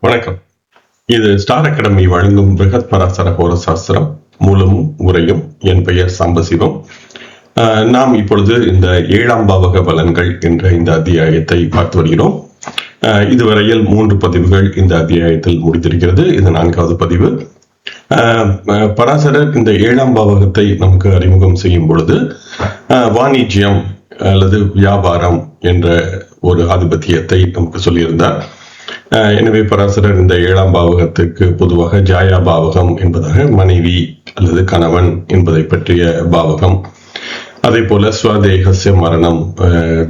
வணக்கம். இது star academy வழங்கும் பிருகத் பராசர ஹோர சாஸ்திரம் மூலமும் உரையும். என் பெயர் சாம்பசிவம். நாம் இப்பொழுது இந்த 7ஆம் பாவக பலன்கள் என்ற இந்த அத்தியாயத்தை பார்த்து வருகிறோம். இதுவரையில் 3 பதிவுகள் இந்த அத்தியாயத்தில் முடித்திருக்கிறது. இது 4வது பதிவு. பராசரர் இந்த 7ஆம் பாவகத்தை நமக்கு அறிமுகம் செய்யும் பொழுது வாணிஜ்யம் அல்லது வியாபாரம் என்ற ஒரு ஆதிபத்தியத்தை நமக்கு சொல்லியிருந்தார். எனவே பராசரர் இந்த 7ஆம் பாவகத்திற்கு பொதுவாக ஜாயா பாவகம் என்பதாக மனைவி அல்லது கணவன் என்பதை பற்றிய பாவகம், அதே போல ஸ்வதேகசிய மரணம்,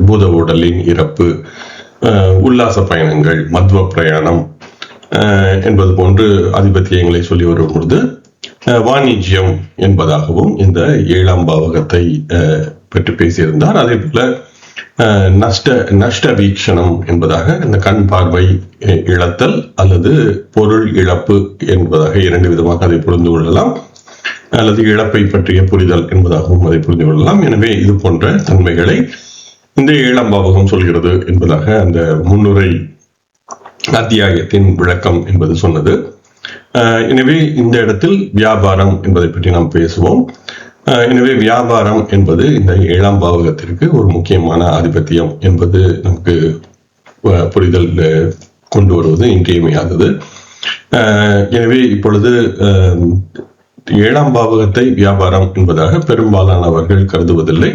பூத உடலின் இறப்பு, உல்லாச பயணங்கள், மத்வ பிரயாணம் என்பது போன்று ஆதிபத்தியங்களை சொல்லி வரும் பொழுது வாணிஜ்யம் என்பதாகவும் இந்த 7ஆம் பாவகத்தை பற்றி பேசியிருந்தார். அதே போல நஷ்ட வீக்ஷணம் என்பதாக இந்த கண் பார்வை இழத்தல் அல்லது பொருள் இழப்பு என்பதாக 2 விதமாக அதை புரிந்து கொள்ளலாம், அல்லது இழப்பை பற்றிய புரிதல் என்பதாகவும் அதை புரிந்து கொள்ளலாம். எனவே இது போன்ற தன்மைகளை இந்த 7ஆம் பாவகம் சொல்கிறது என்பதாக அந்த முன்னுரை அத்தியாயத்தின் விளக்கம் என்பது சொன்னது. எனவே இந்த இடத்தில் வியாபாரம் என்பதை பற்றி நாம் பேசுவோம். எனவே வியாபாரம் என்பது இந்த 7ஆம் பாவகத்திற்கு ஒரு முக்கியமான ஆதிபத்தியம் என்பது நமக்கு புரிதல் கொண்டு வருவது இன்றியமையாதது. எனவே இப்பொழுது 7ஆம் பாவகத்தை வியாபாரம் என்பதாக பெரும்பாலானவர்கள் கருதுவதில்லை.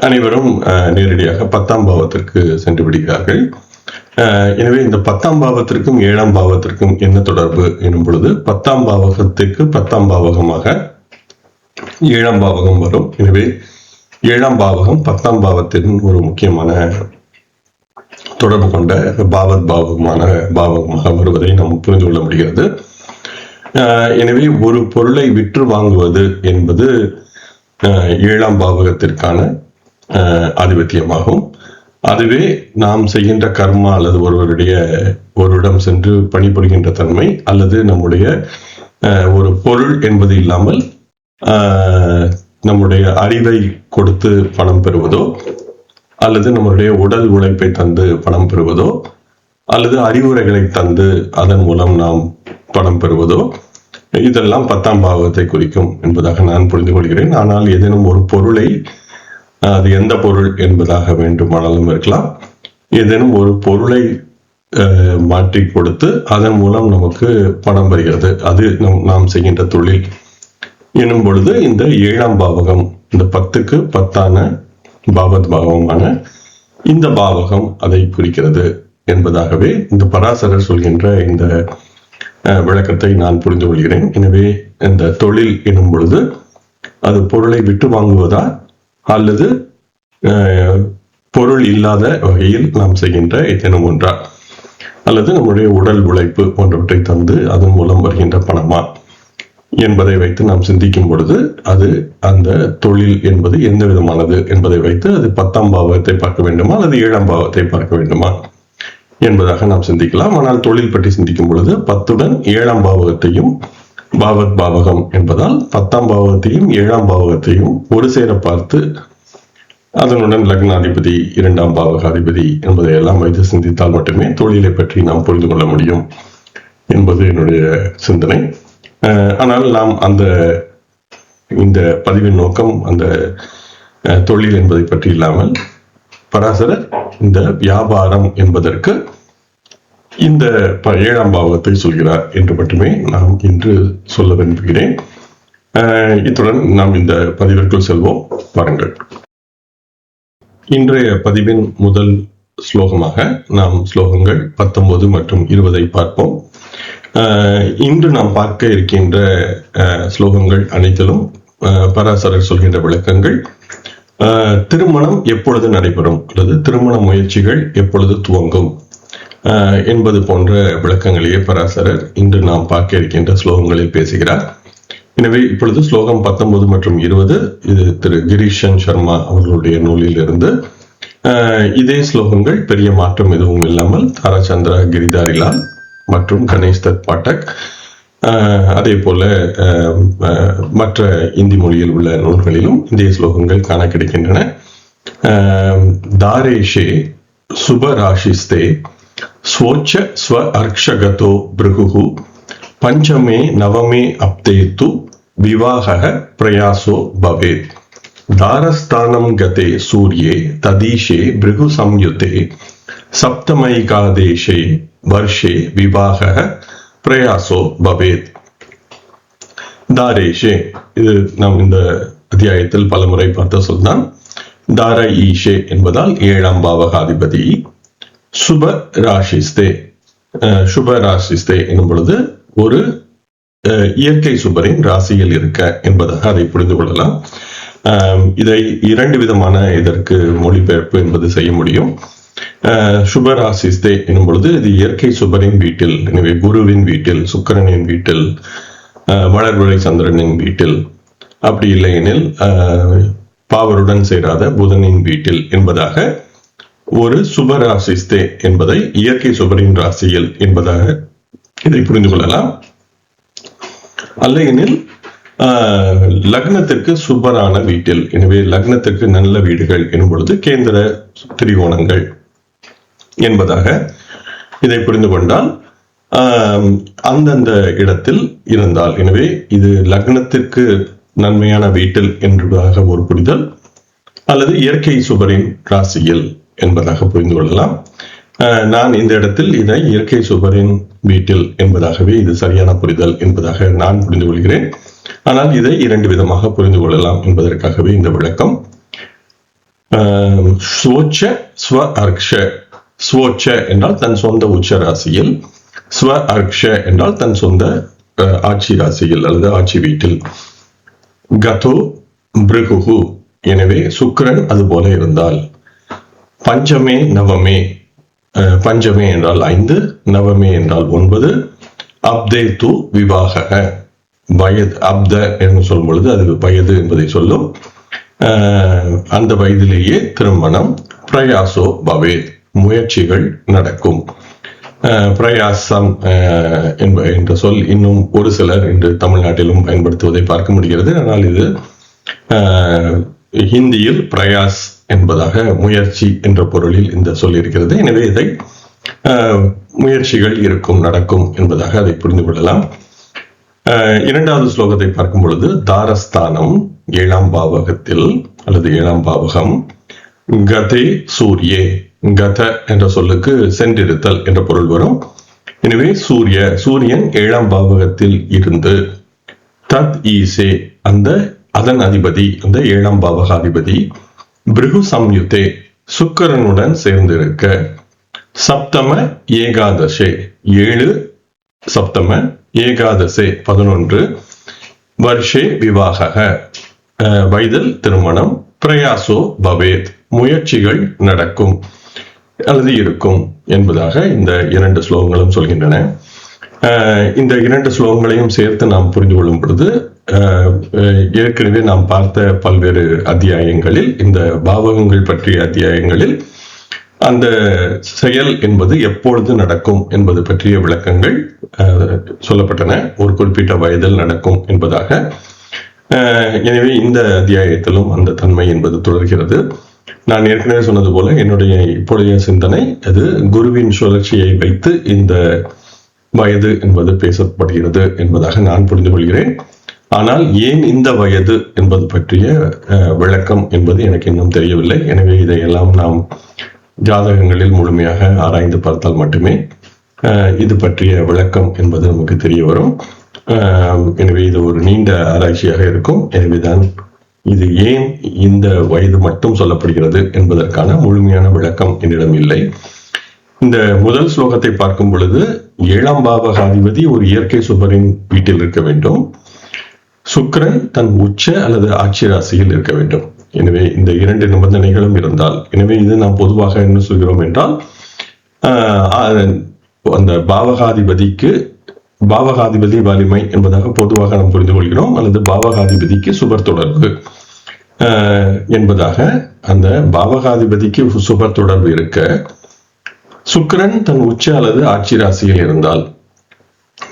அனைவரும் நேரடியாக 10ஆம் பாவத்திற்கு சென்று விடுகிறார்கள். எனவே இந்த 10ஆம் பாவத்திற்கும் 7ஆம் பாவத்திற்கும் என்ன தொடர்பு எனும் பொழுது 10ஆம் பாவகத்திற்கு 10ஆம் பாவகமாக 7ஆம் பாவகம் வரும். எனவே 7ஆம் பாவகம் 10ஆம் பாவத்தின் ஒரு முக்கியமான தொடர்பு கொண்ட பாவகமாக வருவதை நாம் புரிந்து கொள்ள முடிகிறது. எனவே ஒரு பொருளை விற்று வாங்குவது என்பது 7ஆம் பாவகத்திற்கான ஆதிபத்தியமாகும். அதுவே நாம் செய்கின்ற கர்மா அல்லது ஒருவரிடம் சென்று பணிபுரிகின்ற தன்மை, அல்லது நம்முடைய ஒரு பொருள் என்பது இல்லாமல் நம்முடைய அறிவை கொடுத்து பணம் பெறுவதோ, அல்லது நம்முடைய உடல் உழைப்பை தந்து பணம் பெறுவதோ, அல்லது அறிவுரைகளை தந்து அதன் மூலம் நாம் பணம் பெறுவதோ, இதெல்லாம் 10ஆம் பாவகத்தை குறிக்கும் என்பதாக நான் புரிந்து கொள்கிறேன். ஆனால் ஏதேனும் ஒரு பொருளை, அது எந்த பொருள் என்பதாக வேண்டுமானாலும் இருக்கலாம், ஏதேனும் ஒரு பொருளை மாற்றி கொடுத்து அதன் மூலம் நமக்கு பணம் வருகிறது, அது நாம் செய்கின்ற தொழில் எனும் பொழுது இந்த 7ஆம் பாவகம், இந்த 10க்கு 10ஆன பாவகமான இந்த பாவகம் அதை குறிக்கிறது என்பதாகவே இந்த பராசரர் சொல்கின்ற இந்த விளக்கத்தை நான் புரிந்து கொள்கிறேன். எனவே இந்த தொழில் எனும் பொழுது அது பொருளை விட்டு வாங்குவதா, அல்லது பொருள் இல்லாத வகையில் நாம் செய்கின்ற ஏதேனும் ஒன்றா, அல்லது நம்முடைய உடல் உழைப்பு போன்றவற்றை தந்து அதன் மூலம் வருகின்ற பணமா என்பதை வைத்து நாம் சிந்திக்கும் பொழுது அது அந்த தொழில் என்பது எந்த விதமானது என்பதை வைத்து அது 10ஆம் பாவகத்தை பார்க்க வேண்டுமா அல்லது 7ஆம் பாவத்தை பார்க்க வேண்டுமா என்பதாக நாம் சிந்திக்கலாம். ஆனால் தொழில் பற்றி சிந்திக்கும் பொழுது 10உடன் 7ஆம் பாவகத்தையும் பாவகம் என்பதால் 10ஆம் பாவகத்தையும் 7ஆம் பாவகத்தையும் ஒரு சேர பார்த்து அதனுடன் லக்னாதிபதி, 2ஆம் பாவகாதிபதி என்பதை எல்லாம் வைத்து சிந்தித்தால் மட்டுமே தொழிலை பற்றி நாம் புரிந்து கொள்ள முடியும் என்பது என்னுடைய சிந்தனை. ஆனால் நாம் இந்த பதிவின் நோக்கம் அந்த தொழில் என்பதை பற்றி இல்லாமல் பராசரர் இந்த வியாபாரம் என்பதற்கு இந்த 7ஆம் பாவகத்தை சொல்கிறார் என்று மட்டுமே நாம் இன்று சொல்ல விரும்புகிறேன். இத்துடன் நாம் இந்த பதிவிற்குள் செல்வோம். பாருங்கள். இன்றைய பதிவின் முதல் ஸ்லோகமாக நாம் ஸ்லோகங்கள் 19 மற்றும் 20 பார்ப்போம். இன்று நாம் பார்க்க இருக்கின்ற ஸ்லோகங்கள் அனைத்திலும் பராசரர் சொல்கின்ற விளக்கங்கள் திருமணம் எப்பொழுது நடைபெறும் அல்லது திருமண முயற்சிகள் எப்பொழுது துவங்கும் என்பது போன்ற விளக்கங்களையே பராசரர் இன்று நாம் பார்க்க இருக்கின்ற ஸ்லோகங்களில் பேசுகிறார். எனவே இப்பொழுது ஸ்லோகம் 19 மற்றும் 20 இது திரு கிரீஷன் சர்மா அவர்களுடைய நூலில் இருந்து. இதே ஸ்லோகங்கள் பெரிய மாற்றம் எதுவும் இல்லாமல் தாராச்சந்திரா கிரிதாரிலால் மற்றும் கணேஷ் தத் பாட்டக், அதே போல மற்ற இந்தி மொழியில் உள்ள நூல்களிலும் இதே ஸ்லோகங்கள் காண கிடைக்கின்றன. தாரேஷே சுபராஷிஸ்தே ஸ்வோச்ச ஸ்வ அர்க்ஷகதோ பிருகுஹு பஞ்சமே நவமே அப்தேத்து விவாஹ பிரயாசோ பவேத். தாரஸ்தானம் கதே சூர்யே ததீஷே பிருகு சம்யுதே சப்தமைகாதேஷே வர்ஷே விவாஹ பிரயாசோ பவேத். தாரேஷே, இது நாம் இந்த அத்தியாயத்தில் பலமுறை பார்த்த சொல்தான். தார ஈஷே என்பதால் 7ஆம் பாவகாதிபதி. சுப ராசிஸ்தே, சுப ராசிஸ்தே என்னும் பொழுது ஒரு இயற்கை சுபரின் ராசியில் இருக்க என்பதாக அதை புரிந்து கொள்ளலாம். இதை 2 விதமான இதற்கு மொழிபெயர்ப்பு என்பது செய்ய முடியும். சுபராசிஸ்தே என்னும் பொழுது இது இயற்கை சுபரின் வீட்டில், எனவே குருவின் வீட்டில், சுக்கிரனின் வீட்டில், வளர்விளை சந்திரனின் வீட்டில், அப்படி இல்லையெனில் பாவருடன் சேராத புதனின் வீட்டில் என்பதாக ஒரு சுபராசிஸ்தே என்பதை இயற்கை சுபரின் ராசியில் என்பதாக இதை புரிந்து கொள்ளலாம். அல்லையெனில் லக்னத்திற்கு சுபரான வீட்டில், எனவே லக்னத்திற்கு நல்ல வீடுகள் எனும் பொழுது கேந்திர திரிகோணங்கள் என்பதாக இதை புரிந்து கொண்டால் அந்தந்த இடத்தில் இருந்தால், எனவே இது லக்னத்திற்கு நன்மையான வீட்டில் என்பதாக ஒரு புரிதல், அல்லது இயற்கை சுபரின் ராசியில் என்பதாக புரிந்து கொள்ளலாம். நான் இந்த இடத்தில் இதை இயற்கை சுபரின் வீட்டில் என்பதாகவே இது சரியான புரிதல் என்பதாக நான் புரிந்து கொள்கிறேன். ஆனால் இதை 2 விதமாக புரிந்து கொள்ளலாம் என்பதற்காகவே இந்த விளக்கம். ஸ்வோச்ச ஸ்வ அர்க்ஷ, ஸ்வோச்ச என்றால் தன் சொந்த உச்ச ராசியில், ஸ்வ அர்க்ஷ என்றால் தன் சொந்த ஆட்சி ராசியில் அல்லது ஆட்சி வீட்டில். கதோ பிருகுஹு, எனவே சுக்கிரன் அது போல இருந்தால். பஞ்சமே நவமே, பஞ்சமே என்றால் 5, நவமே என்றால் 9. அப்தேத்து விவாக, வயது, அப்த என்று சொல்லும் பொழுது அது வயது என்பதை சொல்லும். அந்த வயதிலேயே திருமணம். பிரயாசோ பவேத், முயற்சிகள் நடக்கும். பிரயாசம் என்ற சொல் இன்னும் ஒரு சிலர் இன்று தமிழ்நாட்டிலும் பயன்படுத்துவதை பார்க்க முடிகிறது. ஆனால் இது ஹிந்தியில் பிரயாஸ் என்பதாக முயற்சி என்ற பொருளில் இந்த சொல் இருக்கிறது. எனவே இதை முயற்சிகள் இருக்கும், நடக்கும் என்பதாக அதை புரிந்து கொள்ளலாம். 2வது ஸ்லோகத்தை பார்க்கும் பொழுது தாரஸ்தானம் 7ஆம் பாவகத்தில் அல்லது 7ஆம் பாவகம். கதே சூர்யே, கத என்ற சொல்லுக்கு சென்றிருத்தல் என்ற பொருள் வரும். எனவே சூரியன் 7ஆம் பாவகத்தில் இருந்து, தத் ஈசே அதன் அதிபதி, அந்த 7ஆம் பாவகாதிபதி, பிருகு சம்யுதே சுக்கிரனுடன் சேர்ந்திருக்க, சப்தம ஏகாதசே 7, சப்தம ஏகாதசே 11, வர்ஷே விவாக வயதில் திருமணம், பிரயாசோ பவேத் முயற்சிகள் நடக்கும் அல்லது இருக்கும் என்பதாக இந்த 2 ஸ்லோகங்களும் சொல்கின்றன. இந்த 2 ஸ்லோகங்களையும் சேர்த்து நாம் புரிந்து கொள்ளும் பொழுது ஏற்கனவே நாம் பார்த்த பல்வேறு அத்தியாயங்களில், இந்த பாவகங்கள் பற்றிய அத்தியாயங்களில் அந்த செயல் என்பது எப்பொழுது நடக்கும் என்பது பற்றிய விளக்கங்கள் சொல்லப்பட்டன. ஒரு குறிப்பிட்ட வயதில் நடக்கும் என்பதாக. எனவே இந்த அத்தியாயத்திலும் அந்த தன்மை என்பது தொடர்கிறது. நான் ஏற்கனவே சொன்னது போல என்னுடைய இப்பொழுதைய சிந்தனை அது குருவின் சுழற்சியை வைத்து இந்த வயது என்பது பேசப்படுகிறது என்பதாக நான் புரிந்து கொள்கிறேன். ஆனால் ஏன் இந்த வயது என்பது பற்றிய விளக்கம் என்பது எனக்கு இன்னும் தெரியவில்லை. எனவே இதையெல்லாம் நாம் ஜாதகங்களில் முழுமையாக ஆராய்ந்து பார்த்தால் மட்டுமே இது பற்றிய விளக்கம் என்பது நமக்கு தெரிய வரும். எனவே இது ஒரு நீண்ட ஆராய்ச்சியாக இருக்கும். எனவேதான் இது ஏன் இந்த வயது மட்டும் சொல்லப்படுகிறது என்பதற்கான முழுமையான விளக்கம் என்னிடம் இல்லை. இந்த முதல் ஸ்லோகத்தை பார்க்கும் பொழுது 7ஆம் பாவகாதிபதி ஒரு இயற்கை சுபரின் வீட்டில் இருக்க வேண்டும். சுக்கிரன் தன் உச்ச அல்லது ஆட்சி ராசியில் இருக்க வேண்டும். எனவே இந்த 2 நிபந்தனைகளும் இருந்தால், எனவே இது நாம் பொதுவாக என்ன சொல்கிறோம் என்றால், அந்த பாவகாதிபதி வலிமை என்பதாக பொதுவாக நாம் புரிந்து கொள்கிறோம். அல்லது பாவகாதிபதிக்கு சுபர் தொடர்பு என்பதாக அந்த பாவகாதிபதிக்கு சுபர் தொடர்பு இருக்க, சுக்கிரன் தன் உச்ச அல்லது ஆட்சி ராசியில் இருந்தால்,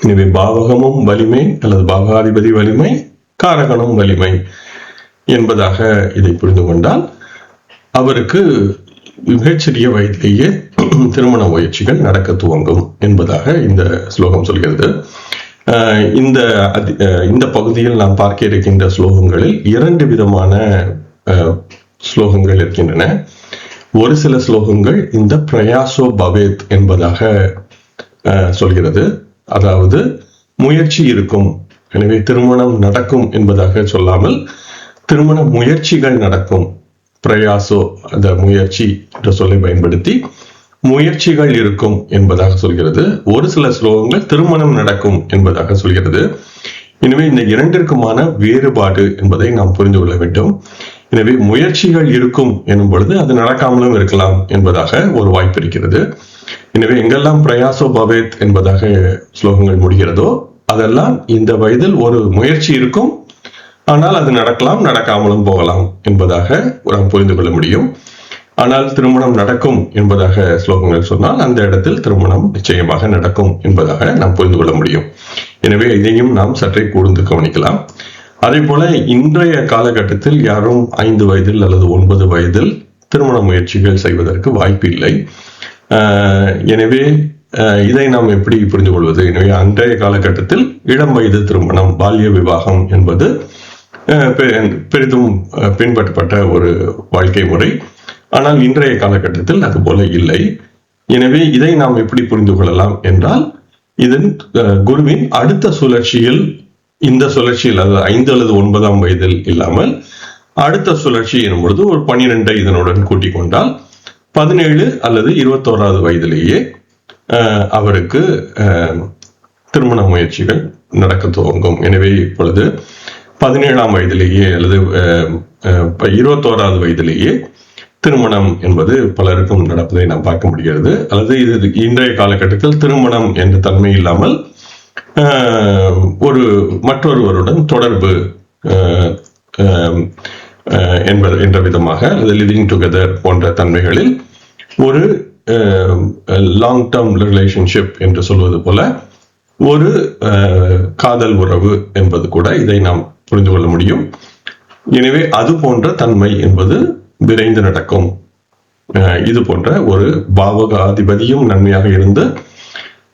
எனவே பாவகமும் வலிமை அல்லது பாவகாதிபதி வலிமை, காரகனும் வலிமை என்பதாக இதை புரிந்து கொண்டால், அவருக்கு மிகச்சிறிய வயதிலேயே திருமண முயற்சிகள் நடக்க துவங்கும் என்பதாக இந்த ஸ்லோகம் சொல்கிறது. இந்த பகுதியில் நாம் பார்க்க இருக்கின்ற ஸ்லோகங்களில் 2 விதமான ஸ்லோகங்கள் இருக்கின்றன. ஒரு சில ஸ்லோகங்கள் இந்த பிரயாசோ பவேத் என்பதாக சொல்கிறது, அதாவது முயற்சி இருக்கும், எனவே திருமணம் நடக்கும் என்பதாக சொல்லாமல் திருமண முயற்சிகள் நடக்கும். பிரயாசோ அந்த முயற்சி என்ற சொல்லை பயன்படுத்தி முயற்சிகள் இருக்கும் என்பதாக சொல்கிறது. ஒரு சில ஸ்லோகங்கள் திருமணம் நடக்கும் என்பதாக சொல்கிறது. எனவே இந்த 2ற்குமான வேறுபாடு என்பதை நாம் புரிந்து கொள்ள வேண்டும். எனவே முயற்சிகள் இருக்கும் எனும் பொழுது அது நடக்காமலும் இருக்கலாம் என்பதாக ஒரு வாய்ப்பு இருக்கிறது. எனவே எங்கெல்லாம் பிரயாசோ பவேத் என்பதாக ஸ்லோகங்கள் முடிகிறதோ அதெல்லாம் இந்த வயதில் ஒரு முயற்சி இருக்கும், ஆனால் அது நடக்கலாம், நடக்காமலும் போகலாம் என்பதாக நாம் புரிந்து கொள்ள முடியும். ஆனால் திருமணம் நடக்கும் என்பதாக ஸ்லோகங்கள் சொன்னால் அந்த இடத்தில் திருமணம் நிச்சயமாக நடக்கும் என்பதாக நாம் புரிந்து கொள்ள முடியும். எனவே இதையும் நாம் சற்றே கூர்ந்து கவனிக்கலாம். அதே போல இன்றைய காலகட்டத்தில் யாரும் 5 வயதில் அல்லது 9 வயதில் திருமண முயற்சிகள் செய்வதற்கு வாய்ப்பு இல்லை. எனவே இதை நாம் எப்படி புரிந்து கொள்வது? எனவே அன்றைய காலகட்டத்தில் இளம் வயது திருமணம், பால்ய விவாகம் என்பது பெரிதும் பின்பற்றப்பட்ட ஒரு வாழ்க்கை முறை. ஆனால் இன்றைய காலகட்டத்தில் அது போல இல்லை. எனவே இதை நாம் எப்படி புரிந்து கொள்ளலாம் என்றால், இதன் குருவின் அடுத்த சுழற்சியில், இந்த சுழற்சியில் அதாவது 5 அல்லது 9ஆம் வயதில் இல்லாமல் அடுத்த சுழற்சி எனும் பொழுது ஒரு 12 இதனுடன் கூட்டிக் கொண்டால் 17 அல்லது 21வது வயதிலேயே அவருக்கு திருமண முயற்சிகள் நடக்க துவங்கும். எனவே இப்பொழுது 17ஆம் வயதிலேயே அல்லது 21வது வயதிலேயே திருமணம் என்பது பலருக்கும் நடப்பதை நாம் பார்க்க முடிகிறது. அல்லது இது இன்றைய காலகட்டத்தில் திருமணம் என்ற தன்மை இல்லாமல் மற்றொருவருடன் தொடர்பு என்ற விதமாக அல்லது லிவிங் டுகெதர் போன்ற தன்மைகளில் ஒரு லாங் டேர்ம் ரிலேஷன்ஷிப் என்று சொல்வது போல ஒரு காதல் உறவு என்பது கூட இதை நாம் புரிந்து கொள்ள முடியும். எனவே அது போன்ற தன்மை என்பது விரைந்து நடக்கும். இது போன்ற ஒரு பாவகாதிபதியும் நன்மையாக இருந்து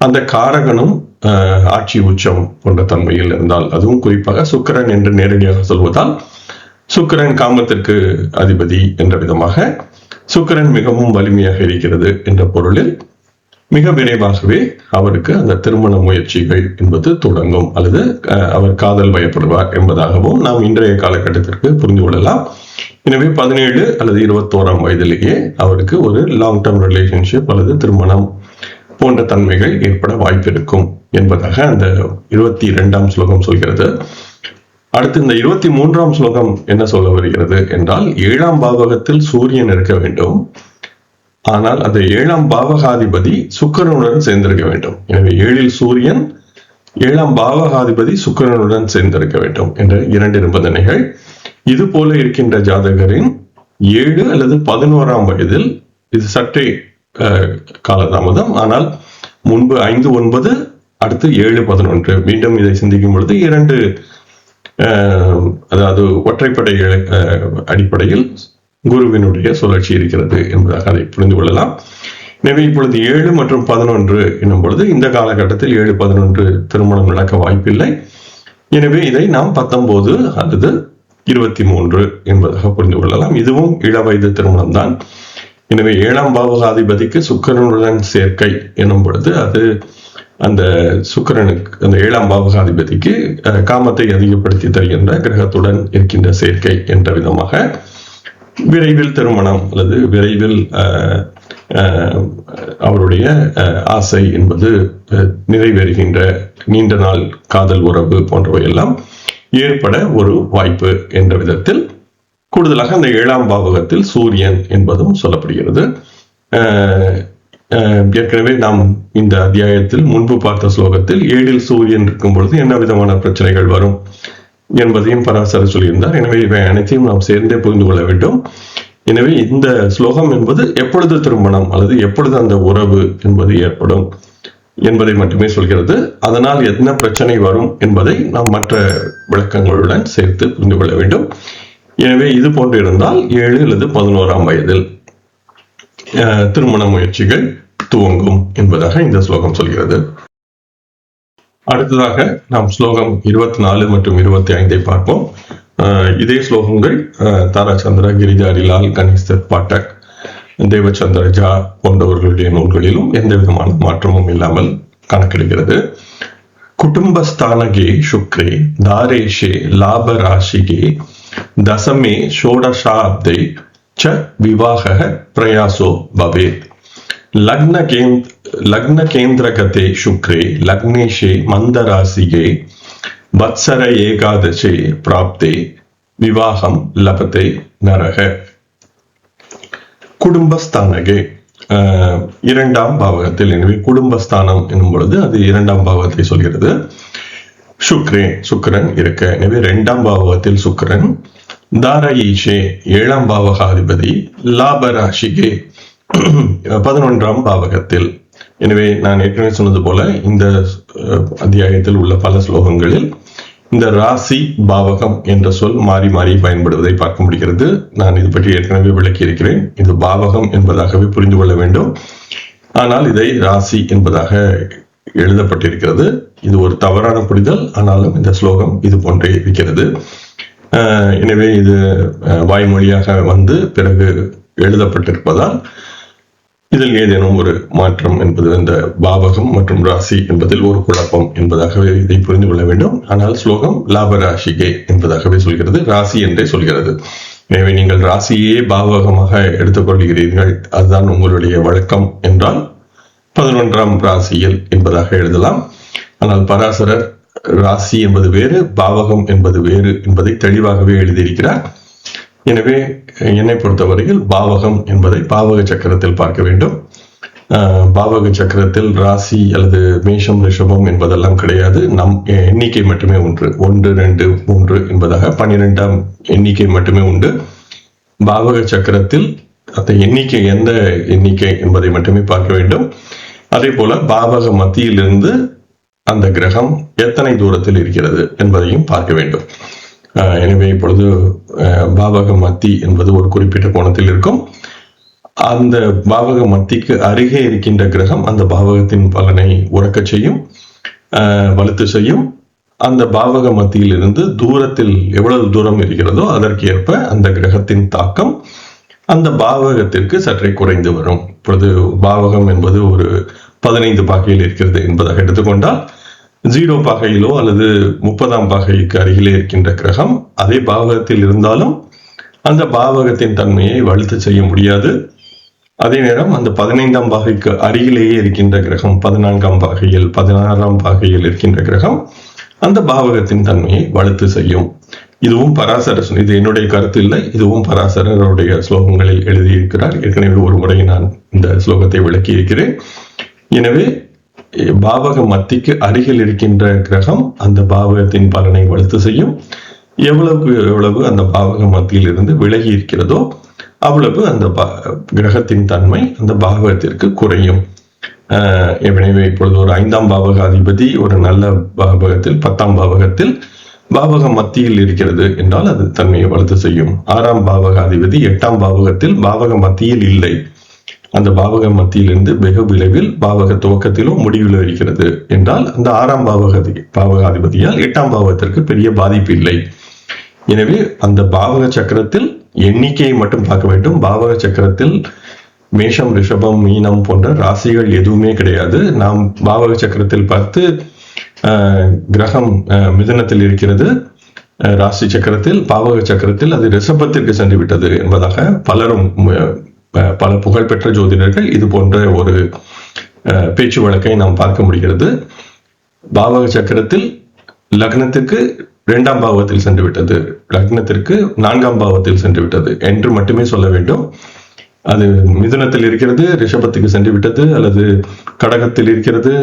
அந்த காரகனும் ஆட்சி உச்சம் போன்ற தன்மையில் இருந்தால், அதுவும் குறிப்பாக சுக்கிரன் என்று நேரடியாக சொல்வதால் சுக்கிரன் காமத்திற்கு அதிபதி என்ற விதமாக சுக்கிரன் மிகவும் வலிமையாக இருக்கிறது என்ற பொருளில் மிக விரைவாகவே அவருக்கு அந்த திருமண முயற்சிகள் என்பது தொடங்கும், அல்லது அவர் காதல் வயப்படுவார் என்பதாகவும் நாம் இன்றைய காலகட்டத்திற்கு புரிந்து கொள்ளலாம். எனவே 17 அல்லது 21ஆம் வயதிலேயே அவருக்கு ஒரு லாங் டேர்ம் ரிலேஷன்ஷிப் அல்லது திருமணம் போன்ற தன்மைகள் ஏற்பட வாய்ப்பு இருக்கும் என்பதாக அந்த 22ஆம் ஸ்லோகம் சொல்கிறது. அடுத்து இந்த 23ஆம் ஸ்லோகம் என்ன சொல்ல வருகிறது என்றால், 7ஆம் பாவகத்தில் சூரியன் இருக்க வேண்டும், ஆனால் அந்த 7ஆம் பாவகாதிபதி சுக்கிரனுடன் சேர்ந்திருக்க வேண்டும். எனவே 7இல் சூரியன், 7ஆம் பாவகாதிபதி சுக்கிரனுடன் சேர்ந்திருக்க வேண்டும் என்ற 2 நிபந்தனைகள். இது போல இருக்கின்ற ஜாதகரின் 7 அல்லது 11ஆம் வயதில், இது சற்றே காலதாமதம், ஆனால் முன்பு 5, 9, அடுத்து 7, 11 மீண்டும் இதை சிந்திக்கும் பொழுது 2 அதாவது ஒற்றைப்படை அடிப்படையில் குருவினுடைய சுழற்சி இருக்கிறது என்பதாக அதை புரிந்து கொள்ளலாம். எனவே இப்பொழுது 7 மற்றும் 11 என்னும் பொழுது இந்த காலகட்டத்தில் 7, 11 திருமணம் நடக்க வாய்ப்பில்லை. எனவே இதை நாம் 19 அல்லது 23 என்பதாக புரிந்து கொள்ளலாம். இதுவும் இளவயது திருமணம் தான். எனவே 7ஆம் பாவகாதிபதிக்கு சுக்கிரனுடன் சேர்க்கை என்னும் பொழுது அது அந்த சுக்கிரனுக்கு, அந்த 7ஆம் பாவகாதிபதிக்கு காமத்தை அதிகப்படுத்தி தருகின்ற கிரகத்துடன் இருக்கின்ற சேர்க்கை என்ற விதமாக விரைவில் திருமணம் அல்லது விரைவில் அவருடைய ஆசை என்பது நிறைவேறுகின்ற நீண்ட நாள் காதல் உறவு போன்றவை எல்லாம் ஏற்பட ஒரு வாய்ப்பு என்ற விதத்தில் கூடுதலாக அந்த 7ஆம் பாவகத்தில் சூரியன் என்பதும் சொல்லப்படுகிறது. ஏற்கனவே நாம் இந்த அத்தியாயத்தில் முன்பு பார்த்த ஸ்லோகத்தில் 7இல் சூரியன் இருக்கும் பொழுது என்ன விதமான பிரச்சனைகள் வரும் என்பதையும் பராசரர் சொல்லியிருந்தார். எனவே இவை அனைத்தையும் நாம் சேர்ந்தே புரிந்து கொள்ள வேண்டும். எனவே இந்த ஸ்லோகம் என்பது எப்பொழுது திருமணம் அல்லது எப்பொழுது அந்த உறவு என்பது ஏற்படும் என்பதை மட்டுமே சொல்கிறது. அதனால் என்ன பிரச்சனை வரும் என்பதை நாம் மற்ற விளக்கங்களுடன் சேர்த்து புரிந்து கொள்ள வேண்டும். எனவே இது போன்று இருந்தால் 7 அல்லது 11ஆம் வயதில் திருமண முயற்சிகள் துவங்கும் என்பதாக இந்த ஸ்லோகம் சொல்கிறது. அடுத்ததாக நாம் ஸ்லோகம் 24 மற்றும் 25 பார்ப்போம். இதே ஸ்லோகங்கள் தாராச்சந்திர, கிரிஜாரிலால், கணேஷ் பாட்டக், தேவச்சந்திர ஜா போன்றவர்களுடைய நூல்களிலும் எந்த விதமான மாற்றமும் இல்லாமல் கணக்கெடுக்கிறது. குடும்பஸ்தானகே சுக்ரே தாரேஷே லாப ராசிகே தசமே ஷோடசாப்தே ச விவாக பிரயாசோ பவேத். லக்ன கேந்திரகதே சுக்ரே லக்னேஷே மந்தராசிகே வத்சர ஏகாதசே பிராப்தே விவாகம் லபதே நரக. குடும்பஸ்தானகே இரண்டாம் பாவகத்தில், எனவே குடும்பஸ்தானம் என்னும் பொழுது அது இரண்டாம் பாவகத்தை சொல்கிறது. சுக்கிரன் இருக்க, எனவே இரண்டாம் பாவகத்தில் சுக்கிரன். தாரயீஷே ஏழாம் பாவகாதிபதி. லாபராசிகே 11ஆம் பாவகத்தில். எனவே நான் ஏற்கனவே சொன்னது போல இந்த அத்தியாயத்தில் உள்ள பல ஸ்லோகங்களில் இந்த ராசி பாவகம் என்ற சொல் மாறி மாறி பயன்படுவதை பார்க்க முடிகிறது. நான் இது பற்றி ஏற்கனவே விளக்கி இருக்கிறேன். இது பாவகம் என்பதாகவே புரிந்து கொள்ள வேண்டும். ஆனால் இதை ராசி என்பதாக எழுதப்பட்டிருக்கிறது. இது ஒரு தவறான புரிதல். ஆனாலும் இந்த ஸ்லோகம் இது போன்றே இருக்கிறது. எனவே இது வாய்மொழியாக வந்து பிறகு எழுதப்பட்டிருப்பதால் இதில் ஏதேனும் ஒரு மாற்றம் என்பது இந்த பாவகம் மற்றும் ராசி என்பதில் ஒரு குழப்பம் என்பதாகவே இதை புரிந்து கொள்ள வேண்டும். ஆனால் ஸ்லோகம் லாபராசிகே என்பதாகவே சொல்கிறது, ராசி என்றே சொல்கிறது. எனவே நீங்கள் ராசியே பாவகமாக எடுத்துக்கொள்கிறீர்கள், அதுதான் உங்களுடைய வழக்கம் என்றால் 11ஆம் ராசியில் என்பதாக எழுதலாம். ஆனால் பராசரர் ராசி என்பது வேறு, பாவகம் என்பது வேறு என்பதை தெளிவாகவே எழுதியிருக்கிறார். எனவே என்னை பொறுத்தவரையில் பாவகம் என்பதை பாவக சக்கரத்தில் பார்க்க வேண்டும். பாவக சக்கரத்தில் ராசி அல்லது மேஷம், ரிஷபம் என்பதெல்லாம் கிடையாது. நம் எண்ணிக்கை மட்டுமே ஒன்று, 1, 2, 3 என்பதாக 12ஆம் எண்ணிக்கை மட்டுமே உண்டு. பாவக சக்கரத்தில் அந்த எண்ணிக்கை எந்த எண்ணிக்கை என்பதை மட்டுமே பார்க்க வேண்டும். அதே போல பாவக மத்தியிலிருந்து அந்த கிரகம் எத்தனை தூரத்தில் இருக்கிறது என்பதையும் பார்க்க வேண்டும். எனவே இப்பொழுது பாவக மத்தி என்பது ஒரு குறிப்பிட்ட கோணத்தில் இருக்கும். அந்த பாவக மத்திக்கு அருகே இருக்கின்ற கிரகம் அந்த பாவகத்தின் பலனை உறக்கச் செய்யும், வலுத்து செய்யும். அந்த பாவக மத்தியிலிருந்து தூரத்தில் எவ்வளவு தூரம் இருக்கிறதோ அதற்கு ஏற்ப அந்த கிரகத்தின் தாக்கம் அந்த பாவகத்திற்கு சற்றே குறைந்து வரும். இப்பொழுது பாவகம் என்பது ஒரு 15 பாகையில் இருக்கிறது என்பதாக எடுத்துக்கொண்டால் 0 பாகையிலோ அல்லது 30ஆம் பாகைக்கு அருகிலே இருக்கின்ற கிரகம் அதே பாவகத்தில் இருந்தாலும் அந்த பாவகத்தின் தன்மையை வலுத்து செய்ய முடியாது. அதே நேரம் அந்த 15ஆம் பாகைக்கு அருகிலேயே இருக்கின்ற கிரகம் 14ஆம் பாகையில், 16ஆம் பாகையில் இருக்கின்ற கிரகம் அந்த பாவகத்தின் தன்மையை வலுத்து செய்யும். இதுவும் பராசரர், இது என்னுடைய கருத்து இல்லை, இதுவும் பராசரருடைய ஸ்லோகங்களில் எழுதியிருக்கிறார். ஏற்கனவே ஒரு முறை நான் இந்த ஸ்லோகத்தை விளக்கி இருக்கிறேன். எனவே பாவக மத்திக்கு அருகில் இருக்கின்ற கிரகம் அந்த பாவகத்தின் பலனை வலுத்து செய்யும். எவ்வளவு அந்த பாவக மத்தியில் இருந்து விலகி இருக்கிறதோ அவ்வளவு அந்த கிரகத்தின் தன்மை அந்த பாவகத்திற்கு குறையும். எனவே இப்பொழுது ஒரு 5ஆம் பாவக அதிபதி ஒரு நல்ல பாவகத்தில் 10ஆம் பாவகத்தில் பாவக மத்தியில் இருக்கிறது என்றால் அது தன்மையை வலுத்து செய்யும். 6ஆம் பாவக அதிபதி 8ஆம் பாவகத்தில் பாவக மத்தியில் இல்லை, அந்த பாவக மத்தியிலிருந்து வெகு விளைவில் பாவக துவக்கத்திலோ முடிவிலோ இருக்கிறது என்றால் அந்த 6ஆம் பாவகாதிபதியால் 8ஆம் பாவகத்திற்கு பெரிய பாதிப்பு இல்லை. எனவே அந்த பாவக சக்கரத்தில் எண்ணிக்கையை மட்டும் பார்க்க வேண்டும். பாவக சக்கரத்தில் மேஷம், ரிஷபம், மீனம் போன்ற ராசிகள் எதுவுமே கிடையாது. நாம் பாவக சக்கரத்தில் பார்த்து கிரகம் மிதுனத்தில் இருக்கிறது ராசி சக்கரத்தில், பாவக சக்கரத்தில் அது ரிஷபத்திற்கு சென்று விட்டது என்பதாக பல புகழ்பெற்ற ஜோதிடர்கள் இது போன்ற ஒரு பேச்சு வழக்கை நாம் பார்க்க முடிகிறது. பாவக சக்கரத்தில் லக்னத்திற்கு 2ஆம் பாவத்தில் சென்று விட்டது, லக்னத்திற்கு 4ஆம் பாவத்தில் சென்று விட்டது என்று மட்டுமே சொல்ல வேண்டும். அது மிதுனத்தில் இருக்கிறது ரிஷபத்துக்கு சென்று விட்டது, அல்லது கடகத்தில் இருக்கிறது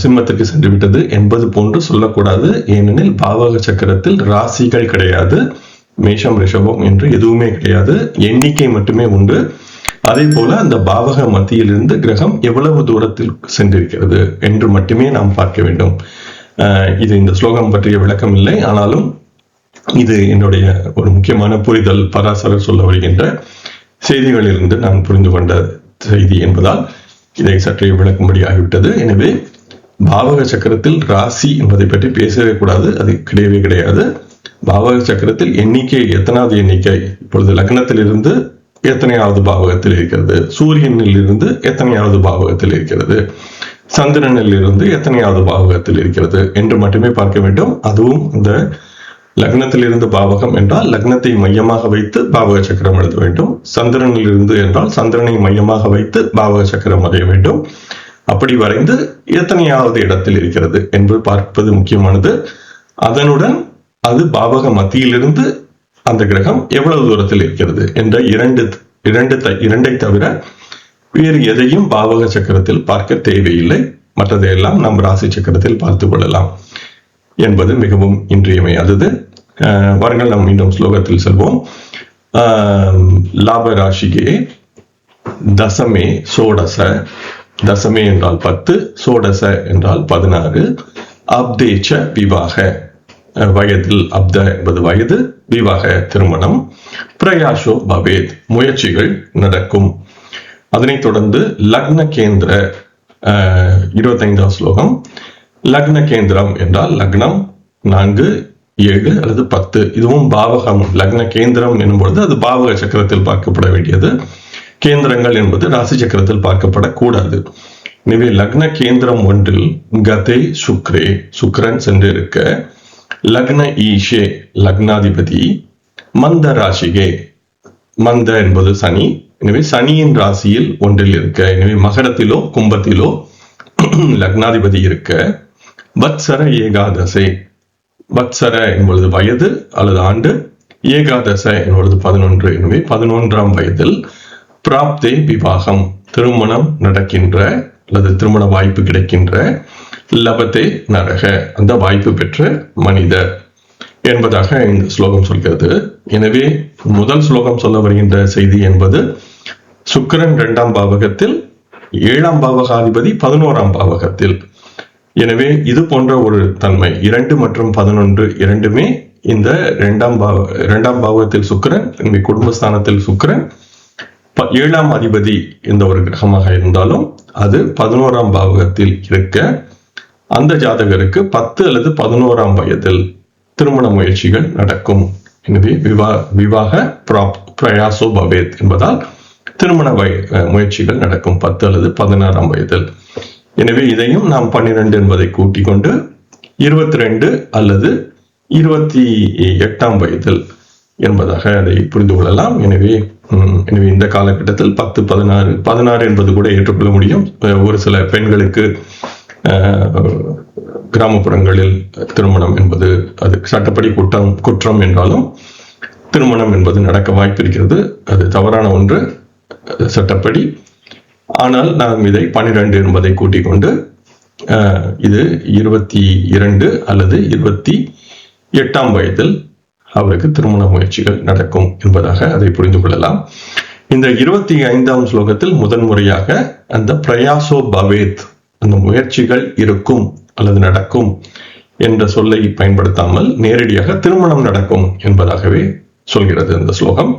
சிம்மத்திற்கு சென்று விட்டது என்பது போன்று சொல்லக்கூடாது. ஏனெனில் பாவக சக்கரத்தில் ராசிகள் கிடையாது, மேஷம், ரிஷபம் என்று எதுவுமே கிடையாது, எண்ணிக்கை மட்டுமே உண்டு. அதே போல அந்த பாவக மத்தியிலிருந்து கிரகம் எவ்வளவு தூரத்தில் சென்றிருக்கிறது என்று மட்டுமே நாம் பார்க்க வேண்டும். இது இந்த ஸ்லோகம் பற்றிய விளக்கம் இல்லை, ஆனாலும் இது என்னுடைய ஒரு முக்கியமான புரிதல். பராசரர் சொல்ல வருகின்ற செய்திகளிலிருந்து நான் புரிந்து கொண்ட செய்தி என்பதால் இதை சற்றே விளக்கும்படி ஆகிவிட்டது. எனவே பாவக சக்கரத்தில் ராசி என்பதை பற்றி பேசவே கூடாது, அது கிடையவே கிடையாது. பாவக சக்கரத்தில் எண்ணிக்கை எத்தனாவது எண்ணிக்கை, இப்பொழுது லக்னத்திலிருந்து எத்தனையாவது பாவகத்தில் இருக்கிறது, சூரியனில் இருந்து எத்தனையாவது பாவகத்தில் இருக்கிறது, சந்திரனில் இருந்து எத்தனையாவது பாவகத்தில் இருக்கிறது என்று மட்டுமே பார்க்க வேண்டும். அதுவும் இந்த லக்னத்தில் இருந்து பாவகம் என்றால் லக்னத்தை மையமாக வைத்து பாவக சக்கரம் எழுத வேண்டும். சந்திரனில் இருந்து என்றால் சந்திரனை மையமாக வைத்து பாவக சக்கரம் வரைய வேண்டும். அப்படி வரைந்து எத்தனையாவது இடத்தில் இருக்கிறது என்று பார்ப்பது முக்கியமானது. அதனுடன் அது பாவக மத்தியிலிருந்து அந்த கிரகம் எவ்வளவு தூரத்தில் இருக்கிறது என்ற இரண்டை தவிர வேறு எதையும் பாவக சக்கரத்தில் பார்க்க தேவையில்லை. மற்றதையெல்லாம் நாம் ராசி சக்கரத்தில் பார்த்துக் கொள்ளலாம் என்பது மிகவும் இன்றியமையாதது. வாருங்கள் நாம் மீண்டும் ஸ்லோகத்தில் செல்வோம். லாப ராசிகே தசமே சோடச, தசமே என்றால் 10, சோடச என்றால் 16, அப்தேச்ச விவாக, வயதில் அப்த என்பது வயது, விவாக திருமணம், பிரயாசோ பவேத் முயற்சிகள் நடக்கும். அதனைத் தொடர்ந்து லக்ன கேந்திர 25வது ஸ்லோகம். லக்ன கேந்திரம் என்றால் லக்னம் 4, 7 அல்லது 10, இதுவும் பாவகம். லக்ன கேந்திரம் என்னும்பொழுது அது பாவக சக்கரத்தில் பார்க்கப்பட வேண்டியது. கேந்திரங்கள் என்பது ராசி சக்கரத்தில் பார்க்கப்படக்கூடாது. எனவே லக்ன கேந்திரம் ஒன்றில் கதே சுக்ரே, சுக்ரன் சென்றிருக்க, லக்ன ஈஷே லக்னாதிபதி, மந்த ராசிகே, மந்த என்பது சனி, எனவே சனியின் ராசியில் ஒன்றில் இருக்க, எனவே மகரத்திலோ கும்பத்திலோ லக்னாதிபதி இருக்க, வத்சர ஏகாதசே, வத்சர என்பது வயது அல்லது ஆண்டு, ஏகாதச என்பது 11, எனவே 11ஆம் வயதில் பிராப்தே விவாகம் திருமணம் நடக்கின்ற அல்லது திருமண வாய்ப்பு கிடைக்கின்ற, லபத்தே நரக அந்த வாய்ப்பு பெற்ற மனிதர் என்பதாக இந்த ஸ்லோகம் சொல்கிறது. எனவே முதல் ஸ்லோகம் சொல்ல வருகின்ற செய்தி என்பது சுக்கிரன் 2ஆம் பாவகத்தில், 7ஆம் பாவகாதிபதி 11ஆம் பாவகத்தில். எனவே இது போன்ற ஒரு தன்மை 2 மற்றும் 11 இரண்டுமே இந்த 2ஆம் பாவகத்தில் சுக்கிரன், குடும்பஸ்தானத்தில் சுக்கிரன் 7ஆம் அதிபதி இந்த ஒரு கிரகமாக இருந்தாலும் அது 11ஆம் பாவகத்தில் இருக்க, அந்த ஜாதகருக்கு 10 அல்லது 11ஆம் வயதில் திருமண முயற்சிகள் நடக்கும். எனவே விவாக பிரயாசோ பவேத் என்பதால் திருமண முயற்சிகள் நடக்கும் 10 அல்லது 16ஆம் வயதில். எனவே இதையும் நாம் 12 என்பதை கூட்டிக் கொண்டு 22 அல்லது 28ஆம் வயதில் என்பதாக அதை புரிந்து கொள்ளலாம். எனவே இந்த காலகட்டத்தில் 10, 16 என்பது கூட ஏற்றுக்கொள்ள முடியும். ஒரு சில பெண்களுக்கு கிராமப்புறங்களில் திருமணம் என்பது அது சட்டப்படி குற்றம் என்றாலும் திருமணம் என்பது நடக்க வாய்ப்பு இருக்கிறது. அது தவறான ஒன்று சட்டப்படி. ஆனால் நாம் இதை 12 என்பதை கூட்டிக் கொண்டு இது 22 அல்லது 28ஆம் வயதில் அவருக்கு திருமண முயற்சிகள் நடக்கும் என்பதாக அதை புரிந்து கொள்ளலாம். இந்த 25ஆம் ஸ்லோகத்தில் முதன்முறையாக அந்த பிரயாசோ பவேத், அந்த முயற்சிகள் இருக்கும் அல்லது நடக்கும் என்ற சொல்லை பயன்படுத்தாமல் நேரடியாக திருமணம் நடக்கும் என்பதாகவே சொல்கிறது இந்த ஸ்லோகம்.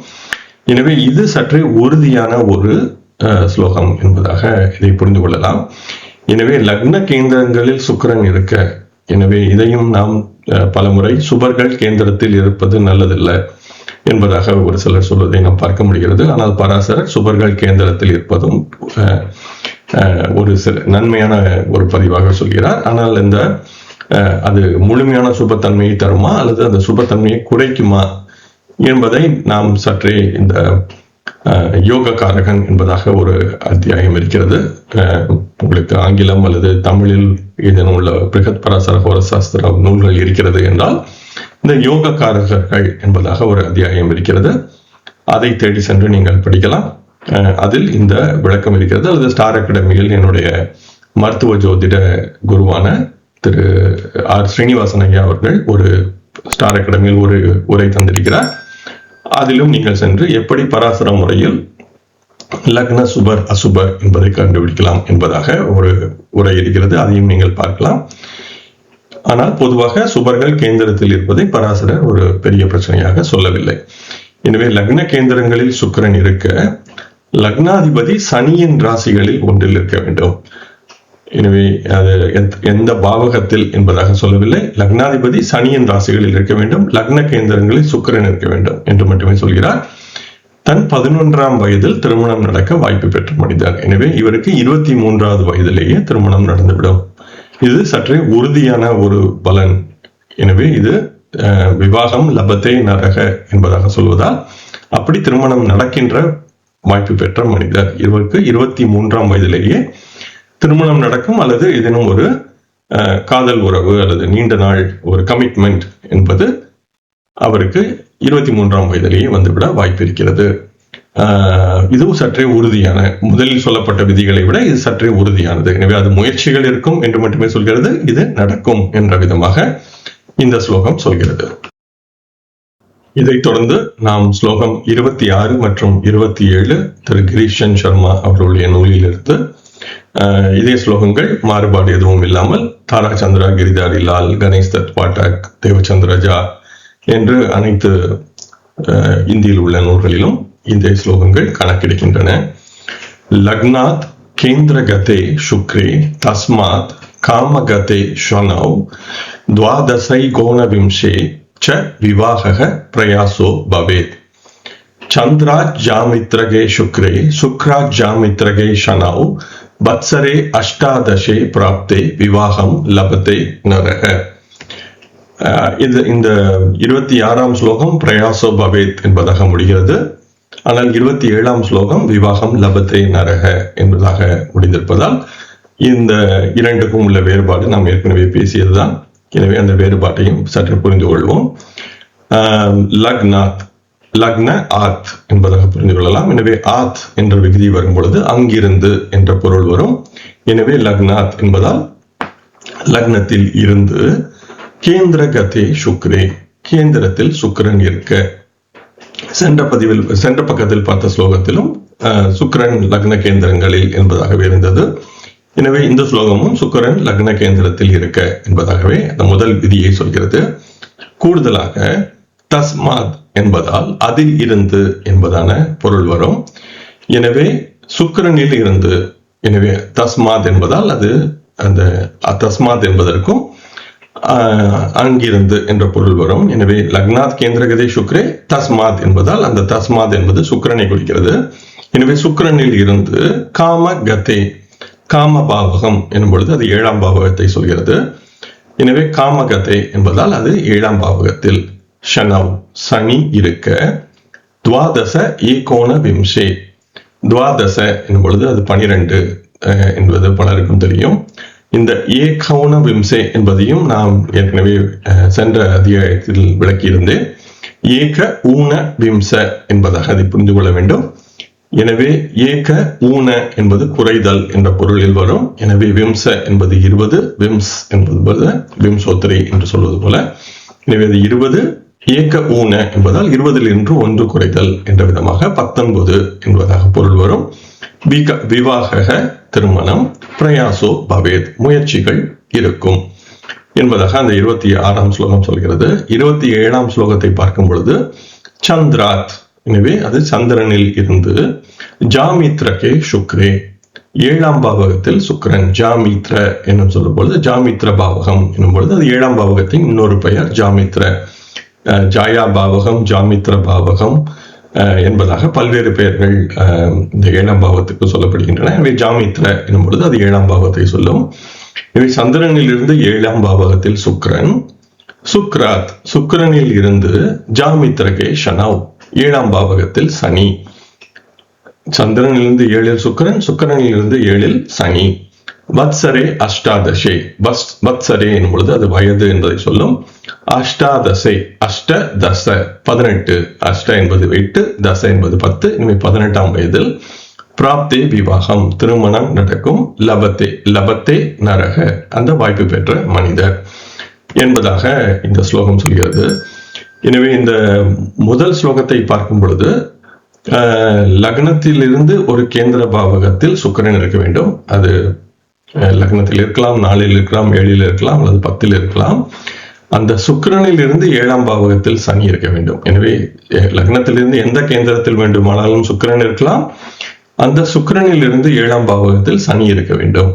எனவே இது சற்றே உறுதியான ஒரு ஸ்லோகம் என்பதாக இதை புரிந்து கொள்ளலாம். எனவே லக்ன கேந்திரங்களில் சுக்கிரன் இருக்க, எனவே இதையும் நாம் பலமுறை சுபர்கள் கேந்திரத்தில் இருப்பது நல்லதில்லை என்பதாக ஒரு சிலர் சொல்வதை நாம் பார்க்க முடிகிறது. ஆனால் பராசரர் சுபர்கள் கேந்திரத்தில் இருப்பதும் ஒரு சில நன்மையான ஒரு பதிவாக சொல்கிறார். ஆனால் அது முழுமையான சுபத்தன்மையை தருமா அல்லது அந்த சுபத்தன்மையை குறைக்குமா என்பதை நாம் சற்றே இந்த யோக காரகன் என்பதாக ஒரு அத்தியாயம் இருக்கிறது. உங்களுக்கு ஆங்கிலம் அல்லது தமிழில் இதன் உள்ள பிருகத் பராசர ஹோரசாஸ்திர நூல்கள் இருக்கிறது என்றால் இந்த யோக காரகர்கள் என்பதாக ஒரு அத்தியாயம் இருக்கிறது. அதை தேடி சென்று நீங்கள் படிக்கலாம். அதில் இந்த விளக்கம் இருக்கிறது. அல்லது ஸ்டார் அகாடமியில் என்னுடைய மருத்துவ ஜோதிட குருவான திரு ஆர் ஸ்ரீனிவாசன் ஐயா அவர்கள் ஒரு ஸ்டார் அகாடமியில் ஒரு உரை தந்திருக்கிறார். அதிலும் நீங்கள் சென்று எப்படி பராசர முறையில் லக்ன சுபர் அசுபர் என்பதை கண்டுபிடிக்கலாம் என்பதாக ஒரு உரை இருக்கிறது. அதையும் நீங்கள் பார்க்கலாம். ஆனால் பொதுவாக சுபர்கள் கேந்திரத்தில் இருப்பதை பராசரர் ஒரு பெரிய பிரச்சனையாக சொல்லவில்லை. எனவே லக்ன கேந்திரங்களில் சுக்கிரன் இருக்க லக்னாதிபதி சனியின் ராசிகளில் ஒன்றில் இருக்க வேண்டும். எனவே அது எந்த பாவகத்தில் என்பதாக சொல்லவில்லை. லக்னாதிபதி சனியின் ராசிகளில் இருக்க வேண்டும், லக்ன கேந்திரங்களில் சுக்கிரன் இருக்க வேண்டும் என்று மட்டுமே சொல்கிறார். தன் 11ஆம் வயதில் திருமணம் நடக்க வாய்ப்பு பெற்ற மனிதர். எனவே இவருக்கு 23வது வயதிலேயே திருமணம் நடந்துவிடும். இது சற்றே உறுதியான ஒரு பலன். எனவே இது விவாகம் லபத்தே நரக என்பதாக சொல்வதால் அப்படி திருமணம் நடக்கின்ற வாய்ப்பு பெற்ற மனிதர். இவருக்கு 23ஆம் வயதிலேயே திருமணம் நடக்கும், அல்லது ஏதேனும் ஒரு காதல் உறவு அல்லது நீண்ட நாள் ஒரு கமிட்மெண்ட் என்பது அவருக்கு 23ஆம் வயதிலேயே வந்துவிட வாய்ப்பு இருக்கிறது. இதுவும் சற்றே உறுதியான, முதலில் சொல்லப்பட்ட விதிகளை விட இது சற்றே உறுதியானது. எனவே அது முயற்சிகள் இருக்கும் என்று மட்டுமே சொல்கிறது, இது நடக்கும் என்ற விதமாக இந்த ஸ்லோகம் சொல்கிறது. இதைத் தொடர்ந்து நாம் ஸ்லோகம் 26 மற்றும் 27 திரு கிரீஷன் சர்மா அவர்களுடைய நூலில் இருந்து இதே ஸ்லோகங்கள் மாறுபாடு எதுவும் இல்லாமல் தாரா சந்திரா, கிரிதாரி லால், கணேஷ் தத் பாட்டக், தேவச்சந்திர ஜா என்று அனைத்து இந்தியில் உள்ள நூல்களிலும் இந்த ஸ்லோகங்கள் கணக்கிடுகின்றன. லக்னாத் கேந்திரகதே சுக்ரே தஸ்மாத் காமகதே ஷனௌ துவாதசை கோணவிம்சே ச விவாஹக பிரயாசோ பவேத். சந்திராத் ஜாமித்ரகே சுக்ரே சுக்ராத் ஜாமித்ரகே ஷனௌ வத்சரே அஷ்டாதசே பிராப்தே விவாகம் லபதே நரக. இந்த 26ஆம் ஸ்லோகம் பிரயாசோ பவேத் என்பதாக முடிகிறது. ஆனால் 27ஆம் ஸ்லோகம் விவாகம் லபத்தே நரக என்பதாக முடிந்திருப்பதால் இந்த இரண்டுக்கும் உள்ள வேறுபாடு நாம் ஏற்கனவே பேசியதுதான். எனவே அந்த வேறுபாட்டையும் சற்று புரிந்து கொள்வோம். லக்னாத், லக்ன ஆத் என்பதாக புரிந்து கொள்ளலாம். எனவே ஆத் என்ற விகுதி வரும் பொழுது அங்கிருந்து என்ற பொருள் வரும். எனவே லக்னாத் என்பதால் லக்னத்தில் இருந்து, கேந்திரகதே சுக்ரே கேந்திரத்தில் சுக்கிரன் இருக்க. சென்ற பக்கத்தில் பார்த்த ஸ்லோகத்திலும் சுக்கிரன் லக்ன கேந்திரங்களில் என்பதாகவே இருந்தது. எனவே இந்த ஸ்லோகமும் சுக்கிரன் லக்ன கேந்திரத்தில் இருக்க என்பதாகவே அந்த முதல் விதியை சொல்கிறது. கூடுதலாக தஸ்மாத் என்பதால் அதில் இருந்து என்பதான பொருள் வரும். எனவே சுக்கிரனில் இருந்து, எனவே தஸ்மாத் என்பதால் அது அந்த தஸ்மாத் என்பதற்கும் அங்கிருந்து என்ற பொருள் வரும். எனவே லக்னாத் கேந்திரகதே சுக்ரே தஸ்மாத் என்பதால் அந்த தஸ்மாத் என்பது சுக்கிரனை குறிக்கிறது. எனவே சுக்கிரனில் இருந்து காம கதே, காம பாவகம் என்னும் பொழுது அது 7ஆம் பாவகத்தை சொல்கிறது. எனவே காமகதே என்பதால் அது 7ஆம் பாவகத்தில் ஷனவ் சனி இருக்க. துவாதச ஏகோண விம்சே, துவாதச என்னும் பொழுது அது 12 என்பது பலருக்கும் தெரியும். இந்த ஏகோண விம்சே என்பதையும் நாம் ஏற்கனவே சென்ற அத்தியாயத்தில் விளக்கியிருந்தேன். ஏக ஊன விம்ச என்பதாக அதை புரிந்து கொள்ள வேண்டும். எனவே ஏக ஊன என்பது குறைதல் என்ற பொருளில் வரும். எனவே விம்ச என்பது 20, விம்ஸ் என்பது விம்சோத்திரை என்று சொல்வது போல. எனவே அது 20, ஏக ஊன என்பதால் 20 1 குறைதல் என்ற விதமாக 19 என்பதாக பொருள் வரும். விவாக திருமணம், பிரயாசோ பவேத் முயற்சிகள் இருக்கும் என்பதாக அந்த 26ஆம் ஸ்லோகம் சொல்கிறது. 27ஆம் ஸ்லோகத்தை பார்க்கும் பொழுது சந்திராத், எனவே அது சந்திரனில் இருந்து, ஜாமித்ரகே சுக்ரே 7ஆம் பாவகத்தில் சுக்கிரன், ஜாமித்ர என்னும் சொல்லும் பொழுது ஜாமித்ர பாவகம் என்னும் பொழுது அது 7ஆம் பாவகத்தின் இன்னொரு பெயர் ஜாமித்ர. ஜாயா பாவகம், ஜாமித்ர பாவகம் என்பதாக பல்வேறு பெயர்கள் இந்த 7ஆம் பாவத்துக்கு சொல்லப்படுகின்றன. எனவே ஜாமித்ர என்னும் பொழுது அது 7ஆம் பாவத்தை சொல்லும். எனவே சந்திரனில் இருந்து 7ஆம் பாவகத்தில் சுக்கிரன், சுக்ராத் சுக்கிரனில் இருந்து ஜாமித்ரகே ஷனவ் 7ஆம் பாவகத்தில் சனி. சந்திரனிலிருந்து 7இல் சுக்கிரன், சுக்கிரனில் இருந்து 7இல் சனி. வத்சரே அஷ்டாதசே, வத்சரே என்னும் பொழுது அது வயது என்பதை சொல்லும். அஷ்டாதசை, அஷ்ட தச 18, அஷ்ட என்பது 8, தச என்பது 10. எனவே 18ஆம் வயதில் பிராப்தே விவாகம் திருமணம் நடக்கும். லபத்தே, லபத்தே நரக அந்த வாய்ப்பு பெற்ற மனிதர் என்பதாக இந்த ஸ்லோகம் சொல்கிறது. எனவே இந்த முதல் ஸ்லோகத்தை பார்க்கும் பொழுது லக்னத்தில் இருந்து ஒரு கேந்திர பாவகத்தில் சுக்கிரன் இருக்க வேண்டும். அது லக்னத்தில் இருக்கலாம், 4இல் இருக்கலாம், 7இல் இருக்கலாம், அல்லது 10இல் இருக்கலாம். அந்த சுக்கிரனில் இருந்து 7ஆம் பாவகத்தில் சனி இருக்க வேண்டும். எனவே லக்னத்திலிருந்து எந்த கேந்திரத்தில் வேண்டுமானாலும் சுக்கிரன் இருக்கலாம். அந்த சுக்கிரனில் இருந்து 7ஆம் பாவகத்தில் சனி இருக்க வேண்டும்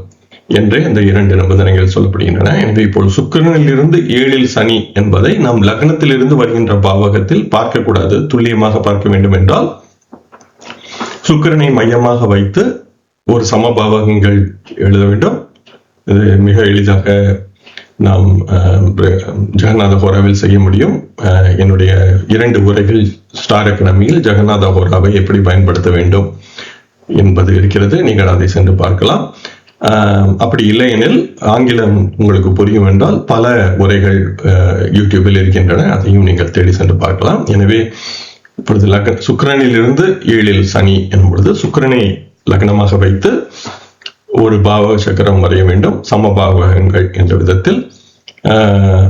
என்று இந்த 2 நிபந்தனைகள் சொல்லப்படுகின்றன. எனவே இப்போது சுக்கிரனில் இருந்து 7இல் சனி என்பதை நாம் லக்னத்தில் இருந்து வருகின்ற பாவகத்தில் பார்க்கக்கூடாது. துல்லியமாக பார்க்க வேண்டும் என்றால் சுக்கிரனை மையமாக வைத்து ஒரு சமபாவகங்கள் எழுத வேண்டும். இது மிக எளிதாக நாம் ஜெகநாத ஹோராவில் செய்ய முடியும். என்னுடைய 2 உரைகள் ஸ்டார் அகாடமியில் ஜெகநாத ஹோராவை எப்படி பயன்படுத்த வேண்டும் என்பது இருக்கிறது. நீங்கள் அதை சென்று பார்க்கலாம். அப்படி இல்லை எனில் ஆங்கிலம் உங்களுக்கு புரியும் என்றால் பல உரைகள் யூடியூபில் இருக்கின்றன. அதையும் நீங்கள் தேடி சென்று பார்க்கலாம். எனவே இப்பொழுது சுக்கிரனில் இருந்து 7இல் சனி என்பது சுக்கிரனை லக்னமாக வைத்து ஒரு பாவக சக்கரம் வரைய வேண்டும், சமபாவகங்கள் என்ற விதத்தில்.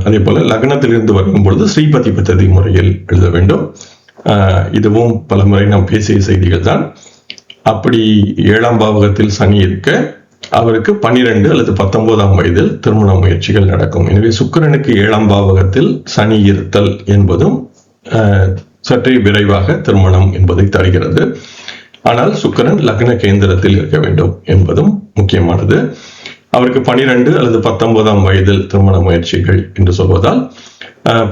அதே போல லக்னத்திலிருந்து வரும் பொழுது ஸ்ரீபதி பத்ததி முறையில் எழுத வேண்டும். இதுவும் பல முறை நாம் பேசிய செய்திகள் தான். அப்படி 7ஆம் பாவகத்தில் சனி இருக்க அவருக்கு 12 அல்லது 19ஆம் வயதில் திருமண முயற்சிகள் நடக்கும். எனவே சுக்கிரனுக்கு 7ஆம் பாவகத்தில் சனி இருத்தல் என்பதும் சற்றே விரைவாக திருமணம் என்பதை தருகிறது. ஆனால் சுக்கிரன் லக்ன கேந்திரத்தில் இருக்க வேண்டும் என்பதும் முக்கியமானது. அவருக்கு 12 அல்லது 19ஆம் வயதில் திருமண முயற்சிகள் என்று சொல்வதால்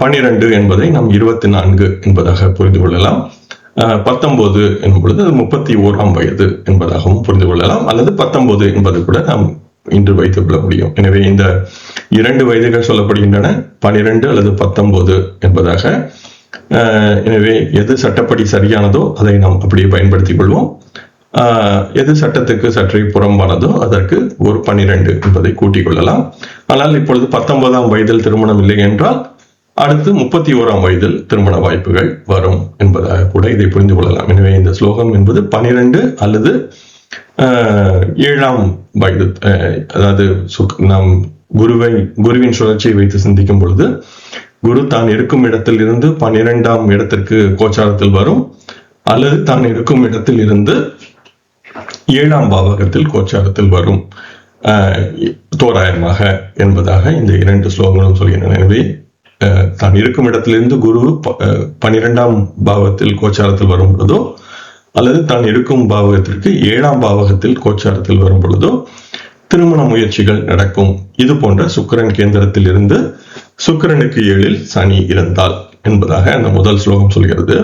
12 என்பதை நாம் 24 என்பதாக புரிந்து கொள்ளலாம். 19 என்பது 31ஆம் வயது என்பதாகவும் புரிந்து கொள்ளலாம். அல்லது 19 என்பது கூட நாம் இன்று வைத்துக் கொள்ள முடியும். எனவே இந்த 2 வயதுகள் சொல்லப்படுகின்றன, 12 அல்லது 19 என்பதாக. எனவே எது சட்டப்படி சரியானதோ அதை நாம் அப்படியே பயன்படுத்திக் கொள்வோம். எது சட்டத்துக்கு சற்றே புறம்பானதோ அதற்கு ஒரு 12 என்பதை கூட்டிக் கொள்ளலாம். ஆனால் இப்பொழுது 19ஆம் வயதில் திருமணம் இல்லை என்றால் அடுத்து 31ஆம் வயதில் திருமண வாய்ப்புகள் வரும் என்பதாக கூட இதை புரிந்து கொள்ளலாம். எனவே இந்த ஸ்லோகம் என்பது 12 அல்லது 7ஆம் வயது, அதாவது நாம் குருவின் சுழற்சியை வைத்து சிந்திக்கும் பொழுது குரு தான் இருக்கும் இடத்தில் இருந்து 12ஆம் இடத்திற்கு கோச்சாரத்தில் வரும், அல்லது தான் இருக்கும் இடத்தில் இருந்து 7ஆம் பாவகத்தில் கோச்சாரத்தில் வரும் தோராயமாக என்பதாக இந்த 2 ஸ்லோகங்களும் சொல்கின்றன. எனவே தான் இருக்கும் இடத்திலிருந்து குரு 12ஆம் பாவத்தில் கோச்சாரத்தில் வரும் பொழுதோ அல்லது தான் இருக்கும் பாவகத்திற்கு 7ஆம் பாவகத்தில் கோச்சாரத்தில் வரும் பொழுதோ திருமண முயற்சிகள் நடக்கும். இது போன்ற சுக்கிரன் கேந்திரத்தில் இருந்து சுக்கிரனுக்கு 7இல் சனி இருந்தால் என்பதாக அந்த முதல் ஸ்லோகம் சொல்கிறது.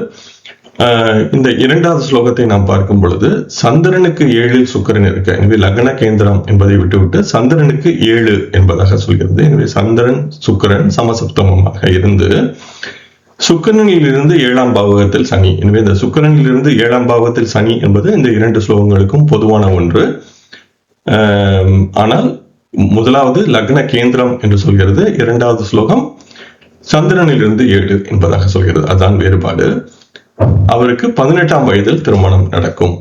இந்த 2வது ஸ்லோகத்தை நாம் பார்க்கும் பொழுது சந்திரனுக்கு 7இல் சுக்கிரன் இருக்க, எனவே லக்ன கேந்திரம் என்பதை விட்டுவிட்டு சந்திரனுக்கு 7 என்பதாக சொல்கிறது. எனவே சந்திரன் சுக்கிரன் சமசப்தமமாக இருந்து சுக்கிரனில் இருந்து 7ஆம் பாவகத்தில் சனி. எனவே இந்த சுக்கிரனில் இருந்து 7ஆம் பாவகத்தில் சனி என்பது இந்த 2 ஸ்லோகங்களுக்கும் பொதுவான ஒன்று. ஆனால் முதலாவது லக்ன கேந்திரம் என்று சொல்கிறது, 2வது ஸ்லோகம் சந்திரனில் இருந்து 7 என்பதாக சொல்கிறது. அதான் வேறுபாடு. அவருக்கு 18ஆம் வயதில் திருமணம் நடக்கும்.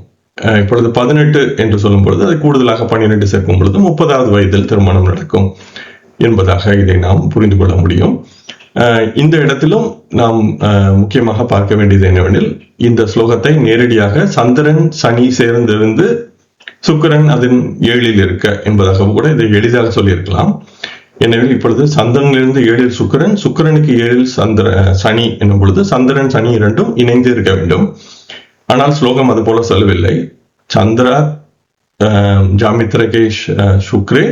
இப்பொழுது 18 என்று சொல்லும் பொழுது அதை கூடுதலாக 12 சேர்க்கும் பொழுது 30வது வயதில் திருமணம் நடக்கும் என்பதாக இதை நாம் புரிந்து கொள்ள முடியும். இந்த இடத்திலும் நாம் முக்கியமாக பார்க்க வேண்டியது என்னவெனில், இந்த ஸ்லோகத்தை நேரடியாக சந்திரன் சனி சேர்ந்திருந்து சுக்கிரன் அதன் 7இல் இருக்க என்பதாக கூட இதை எளிதாக சொல்லியிருக்கலாம். எனவே இப்பொழுது சந்திரனிலிருந்து 7இல் சுக்கிரன், சுக்கிரனுக்கு 7இல் சனி என்னும் பொழுது சந்திரன் சனி இரண்டும் இணைந்து இருக்க வேண்டும். ஆனால் ஸ்லோகம் அது போல சொல்லவில்லை. சந்திரா ஜாமித்ரகே சுக்ரே,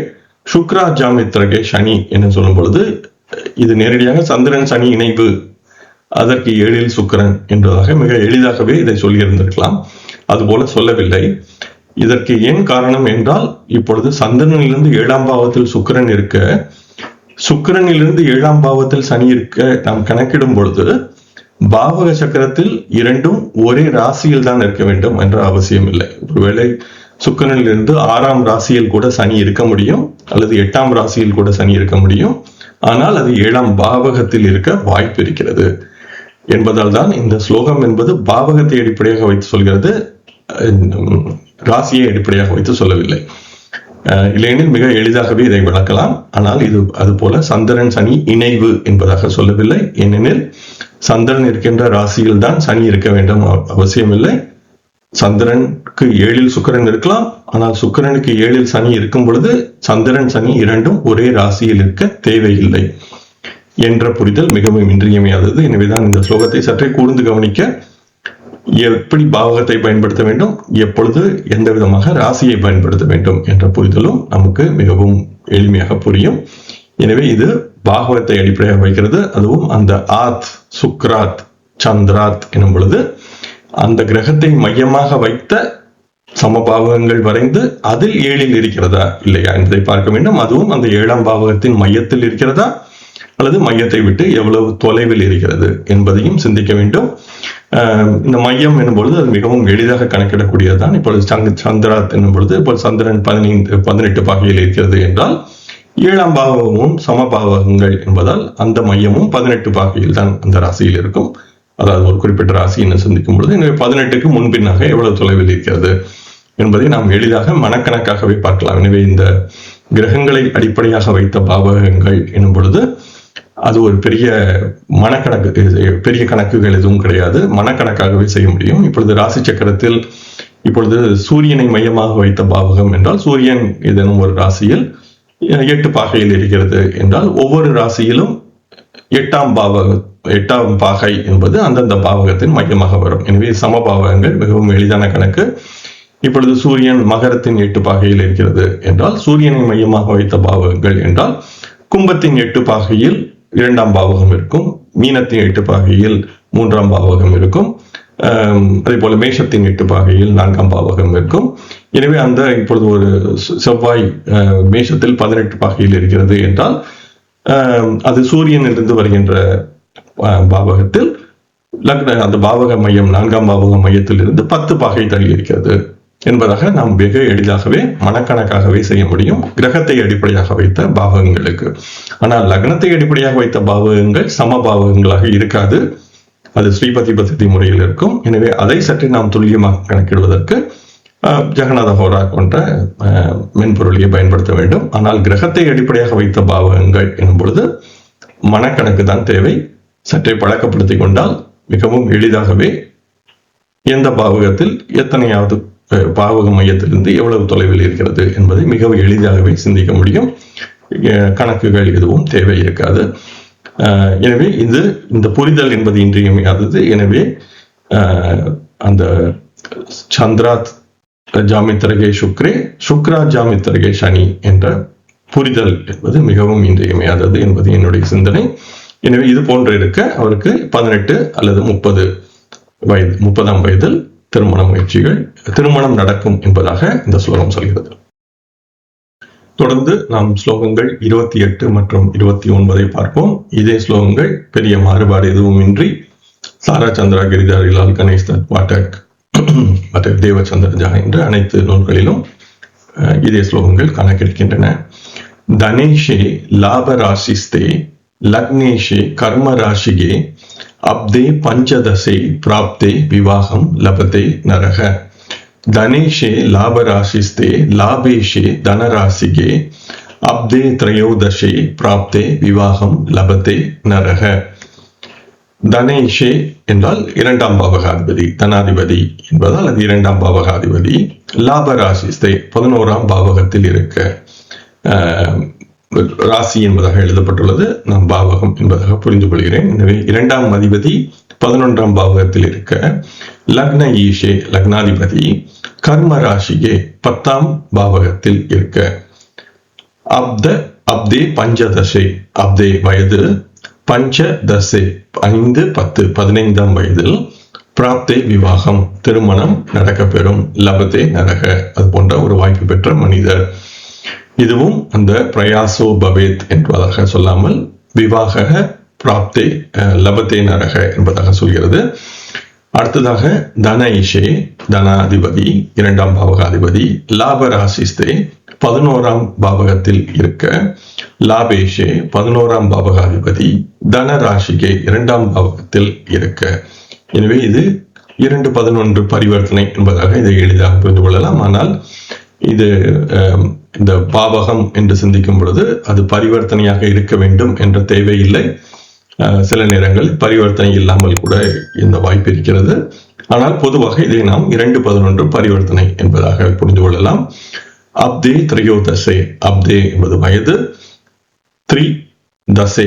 சுக்ரா ஜாமித்ரகே சனி என்று சொல்லும் பொழுது இது நேரடியாக சந்திரன் சனி இணைவு, அதற்கு 7இல் சுக்கிரன் என்பதாக மிக எளிதாகவே இதை சொல்லியிருந்திருக்கலாம். அதுபோல சொல்லவில்லை. இதற்கு ஏன் காரணம் என்றால், இப்பொழுது சந்திரனிலிருந்து 7ஆம் பாவத்தில் சுக்கிரன் இருக்க, சுக்கிரனிலிருந்து 7ஆம் பாவத்தில் சனி இருக்க நாம் கணக்கிடும் பொழுது பாவக சக்கரத்தில் இரண்டும் ஒரே ராசியில் தான் இருக்க வேண்டும் என்ற அவசியம் இல்லை. ஒருவேளை சுக்கிரனிலிருந்து 6ஆம் ராசியில் கூட சனி இருக்க முடியும், அல்லது 8ஆம் ராசியில் கூட சனி இருக்க முடியும். ஆனால் அது 7ஆம் பாவகத்தில் இருக்க வாய்ப்பு இருக்கிறது என்பதால் தான் இந்த ஸ்லோகம் என்பது பாவகத்தை அடிப்படையாக வைத்து சொல்கிறது, ராசியை அடிப்படையாக வைத்து சொல்லவில்லை. இல்லையெனில் மிக எளிதாகவே இதை விளக்கலாம். ஆனால் இது அது போல சந்திரன் சனி இணைவு என்பதாக சொல்லவில்லை. ஏனெனில் சந்திரன் இருக்கின்ற ராசியில் தான் சனி இருக்க வேண்டும் அவசியமில்லை. சந்திரனுக்கு 7இல் சுக்கிரன் இருக்கலாம், ஆனால் சுக்கிரனுக்கு 7இல் சனி இருக்கும் பொழுது சந்திரன் சனி இரண்டும் ஒரே ராசியில் இருக்க தேவையில்லை என்ற புரிதல் மிகவும் இன்றியமையாதது. எனவேதான் இந்த ஸ்லோகத்தை சற்றே கூர்ந்து கவனிக்க எப்படி பாவகத்தை பயன்படுத்த வேண்டும், எப்பொழுது எந்த விதமாக ராசியை பயன்படுத்த வேண்டும் என்ற புரிதலும் நமக்கு மிகவும் எளிமையாக புரியும். எனவே இது பாகவத்தை அடிப்படையாக வைக்கிறது. அதுவும் அந்த ஆத், சுக்ராத், சந்திராத் எனும் பொழுது அந்த கிரகத்தை மையமாக வைத்த சமபாவகங்கள் வரைந்து அதில் 7 இருக்கிறதா இல்லையா என்பதை பார்க்க வேண்டும். அதுவும் அந்த 7ஆம் பாவகத்தின் மையத்தில் இருக்கிறதா அல்லது மையத்தை விட்டு எவ்வளவு தொலைவில் இருக்கிறது என்பதையும் சிந்திக்க வேண்டும். இந்த மையம் என்னும் பொழுது அது மிகவும் எளிதாக கணக்கிடக்கூடியதுதான். இப்பொழுது சந்திராத் என்னும் பொழுது இப்பொழுது சந்திரன் 18 பாகையில் இருக்கிறது என்றால் 7ஆம் பாவகமும் சமபாவகங்கள் என்பதால் அந்த மையமும் 18 பாகையில் தான் அந்த ராசியில் இருக்கும். அதாவது ஒரு குறிப்பிட்ட ராசி என்று சிந்திக்கும் பொழுது எனவே 18க்கு முன்பின்னாக எவ்வளவு தொலைவில் இருக்கிறது என்பதை நாம் எளிதாக மனக்கணக்காகவே பார்க்கலாம். எனவே இந்த கிரகங்களை அடிப்படையாக வைத்த பாவகங்கள் எனும் பொழுது அது ஒரு பெரிய மனக்கணக்கு, பெரிய கணக்குகள் எதுவும் கிடையாது, மனக்கணக்காகவே செய்ய முடியும். இப்பொழுது ராசி சக்கரத்தில் இப்பொழுது சூரியனை மையமாக வைத்த பாவகம் என்றால் சூரியன் ஏதேனும் ஒரு ராசியில் 8 பாகையில் இருக்கிறது என்றால் ஒவ்வொரு ராசியிலும் 8ஆம் பாகை என்பது அந்தந்த பாவகத்தின் மையமாக வரும். எனவே சமபாவகங்கள் மிகவும் எளிதான கணக்கு. இப்பொழுது சூரியன் மகரத்தின் 8 பாகையில் இருக்கிறது என்றால் சூரியனை மையமாக வைத்த பாவகங்கள் என்றால் கும்பத்தின் 8 பாகையில் 2ஆம் பாவகம் இருக்கும், மீனத்தின் 8 பாகையில் 3ஆம் பாவகம் இருக்கும், அதே போல மேஷத்தின் 8 பாகையில் 4ஆம் பாவகம் இருக்கும். எனவே அந்த இப்பொழுது ஒரு செவ்வாய் மேஷத்தில் 18 பாகையில் இருக்கிறது என்றால் அது சூரியனிலிருந்து வருகின்ற பாவகத்தில் அந்த பாவக மையம் 4ஆம் பாவக மையத்தில் இருந்து 10 பாகை தள்ளி இருக்கிறது என்பதாக நாம் வெக எளிதாகவே மனக்கணக்காகவே செய்ய முடியும் கிரகத்தை அடிப்படையாக வைத்த பாவகங்களுக்கு. ஆனால் லக்னத்தை அடிப்படையாக வைத்த பாவகங்கள் சம பாவகங்களாக இருக்காது, அது ஸ்ரீபதி பத்தி முறையில் இருக்கும். எனவே அதை சற்று நாம் துல்லியமாக கணக்கிடுவதற்கு ஜெகநாத ஹோரா போன்ற மென்பொருளையை பயன்படுத்த வேண்டும். ஆனால் கிரகத்தை அடிப்படையாக வைத்த பாவகங்கள் எனும் பொழுது மனக்கணக்கு தான் தேவை. சற்றே பழக்கப்படுத்திக் கொண்டால் மிகவும் எளிதாகவே எந்த பாவகத்தில் எத்தனையாவது பாவக மையத்திலிருந்து எவ்வளவு தொலைவில் இருக்கிறது என்பதை மிகவும் எளிதாகவே சிந்திக்க முடியும். கணக்குகள் எதுவும் தேவை இருக்காது. எனவே இந்த புரிதல் என்பது இன்றியமையாதது. எனவே அந்த சந்திராத் ஜாமித்திரகே சுக்ரே, சுக்ரா ஜாமித்திரகே சனி என்ற புரிதல் என்பது மிகவும் இன்றியமையாதது என்பது என்னுடைய சிந்தனை. எனவே இது போன்று இருக்க அவருக்கு 18 அல்லது 30ஆம் வயதில் திருமணம் நடக்கும் என்பதாக இந்த ஸ்லோகம் சொல்கிறது. தொடர்ந்து நாம் ஸ்லோகங்கள் 28 மற்றும் 29 பார்ப்போம். இதே ஸ்லோகங்கள் பெரிய மாறுபாடு எதுவும் இன்றி சாரா சந்திரா கிரிதாரி லால் கணேஷ் தத் பாட்டக் மற்றும் தேவச்சந்திரஜா என்ற அனைத்து நூல்களிலும் இதே ஸ்லோகங்கள் காண கிடைக்கின்றன. தனேஷே லாபராசிஸ்தே லக்னேஷே கர்ம ராசிகே அப்தே பஞ்சதசே பிராப்தே விவாகம் லபதே நரக. தனேஷே லாபராசிஸ்தே லாபேஷே தனராசிகே அப்தே திரையோதசே பிராப்தே விவாகம் லபதே நரக. தனேஷே என்றால் 2ஆம் பாவகாதிபதி, தனாதிபதி என்பதால் அது 2ஆம் பாவகாதிபதி. லாபராசிஸ்தே 11ஆம் பாவகத்தில் இருக்க, ராசி என்பதாக எழுதப்பட்டுள்ளது, நாம் பாவகம் என்பதாக புரிந்து கொள்கிறேன். எனவே 2ஆம் அதிபதி 11ஆம் பாவகத்தில் இருக்க, லக்ன ஈஷே லக்னாதிபதி கர்ம ராசியே 10ஆம் பாவகத்தில் இருக்க, அப்தே பஞ்சதசே, அப்தே வயது, பஞ்சதசே 5, 10 15ஆம் வயதில், பிராப்தே விவாகம் திருமணம் நடக்கப்பெறும், லபதே நரக அது போன்ற ஒரு வாய்ப்பு பெற்ற மனிதர். இதுவும் அந்த பிரயாசோ பவேத் என்பதாக சொல்லாமல் விவாக பிராப்தே லபதே நரக என்பதாக சொல்கிறது. அடுத்ததாக தனஈஷே தனாதிபதி 2ஆம் பாவகாதிபதி, லாபராசிஸ்தே 11ஆம் பாவகத்தில் இருக்க, லாபேஷே 11ஆம் பாவகாதிபதி, தனராசிகே 2ஆம் பாவகத்தில் இருக்க. எனவே இது 2-11 பரிவர்த்தனை என்பதாக இதை எளிதாக புரிந்து கொள்ளலாம். ஆனால் இது இந்த பாவகம் என்று சிந்திக்கும் பொழுது அது பரிவர்த்தனையாக இருக்க வேண்டும் என்ற தேவையில்லை. சில நேரங்களில் பரிவர்த்தனை இல்லாமல் கூட இந்த வாய்ப்பு இருக்கிறது. ஆனால் பொதுவாக இதை நாம் 2-11 பரிவர்த்தனை என்பதாக புரிந்து கொள்ளலாம். அப்தே திரையோதசே, அப்தே என்பது வயது, திரையோதசே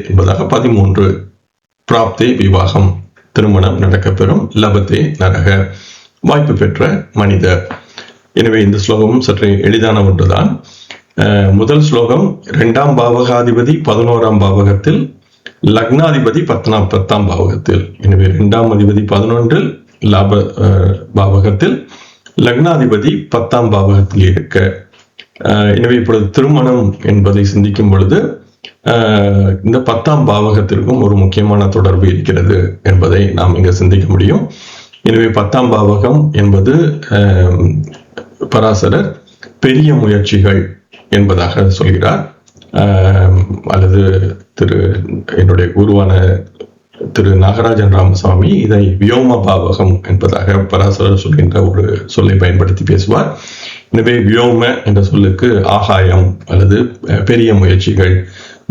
என்பதாக 13, பிராப்தே விவாகம் திருமணம் நடக்கப்பெறும். லபத்தே நரக, வாய்ப்பு பெற்ற மனிதர். எனவே இந்த ஸ்லோகமும் சற்று எளிதான ஒன்றுதான். முதல் ஸ்லோகம் 2ஆம் பாவகாதிபதி 11ஆம் பாவகத்தில், லக்னாதிபதி 10ஆம் பாவகத்தில். எனவே 2ஆம் அதிபதி 11 லாப பாவகத்தில், லக்னாதிபதி 10ஆம் பாவகத்தில் இருக்க. எனவே இப்பொழுது திருமணம் என்பதை சிந்திக்கும் பொழுது இந்த 10ஆம் பாவகத்திற்கும் ஒரு முக்கியமான தொடர்பு இருக்கிறது என்பதை நாம் இங்கு சிந்திக்க முடியும். எனவே 10ஆம் பாவகம் என்பது பராசரர் பெரிய முயற்சிகள் என்பதாக சொல்கிறார். அல்லது என்னுடைய குருவான திரு நாகராஜன் ராமசாமி இதை வியோம பாவகம் என்பதாக பராசரர் சொல்கின்ற ஒரு சொல்லை பயன்படுத்தி பேசுவார். எனவே வியோம என்ற சொல்லுக்கு ஆகாயம் அல்லது பெரிய முயற்சிகள்,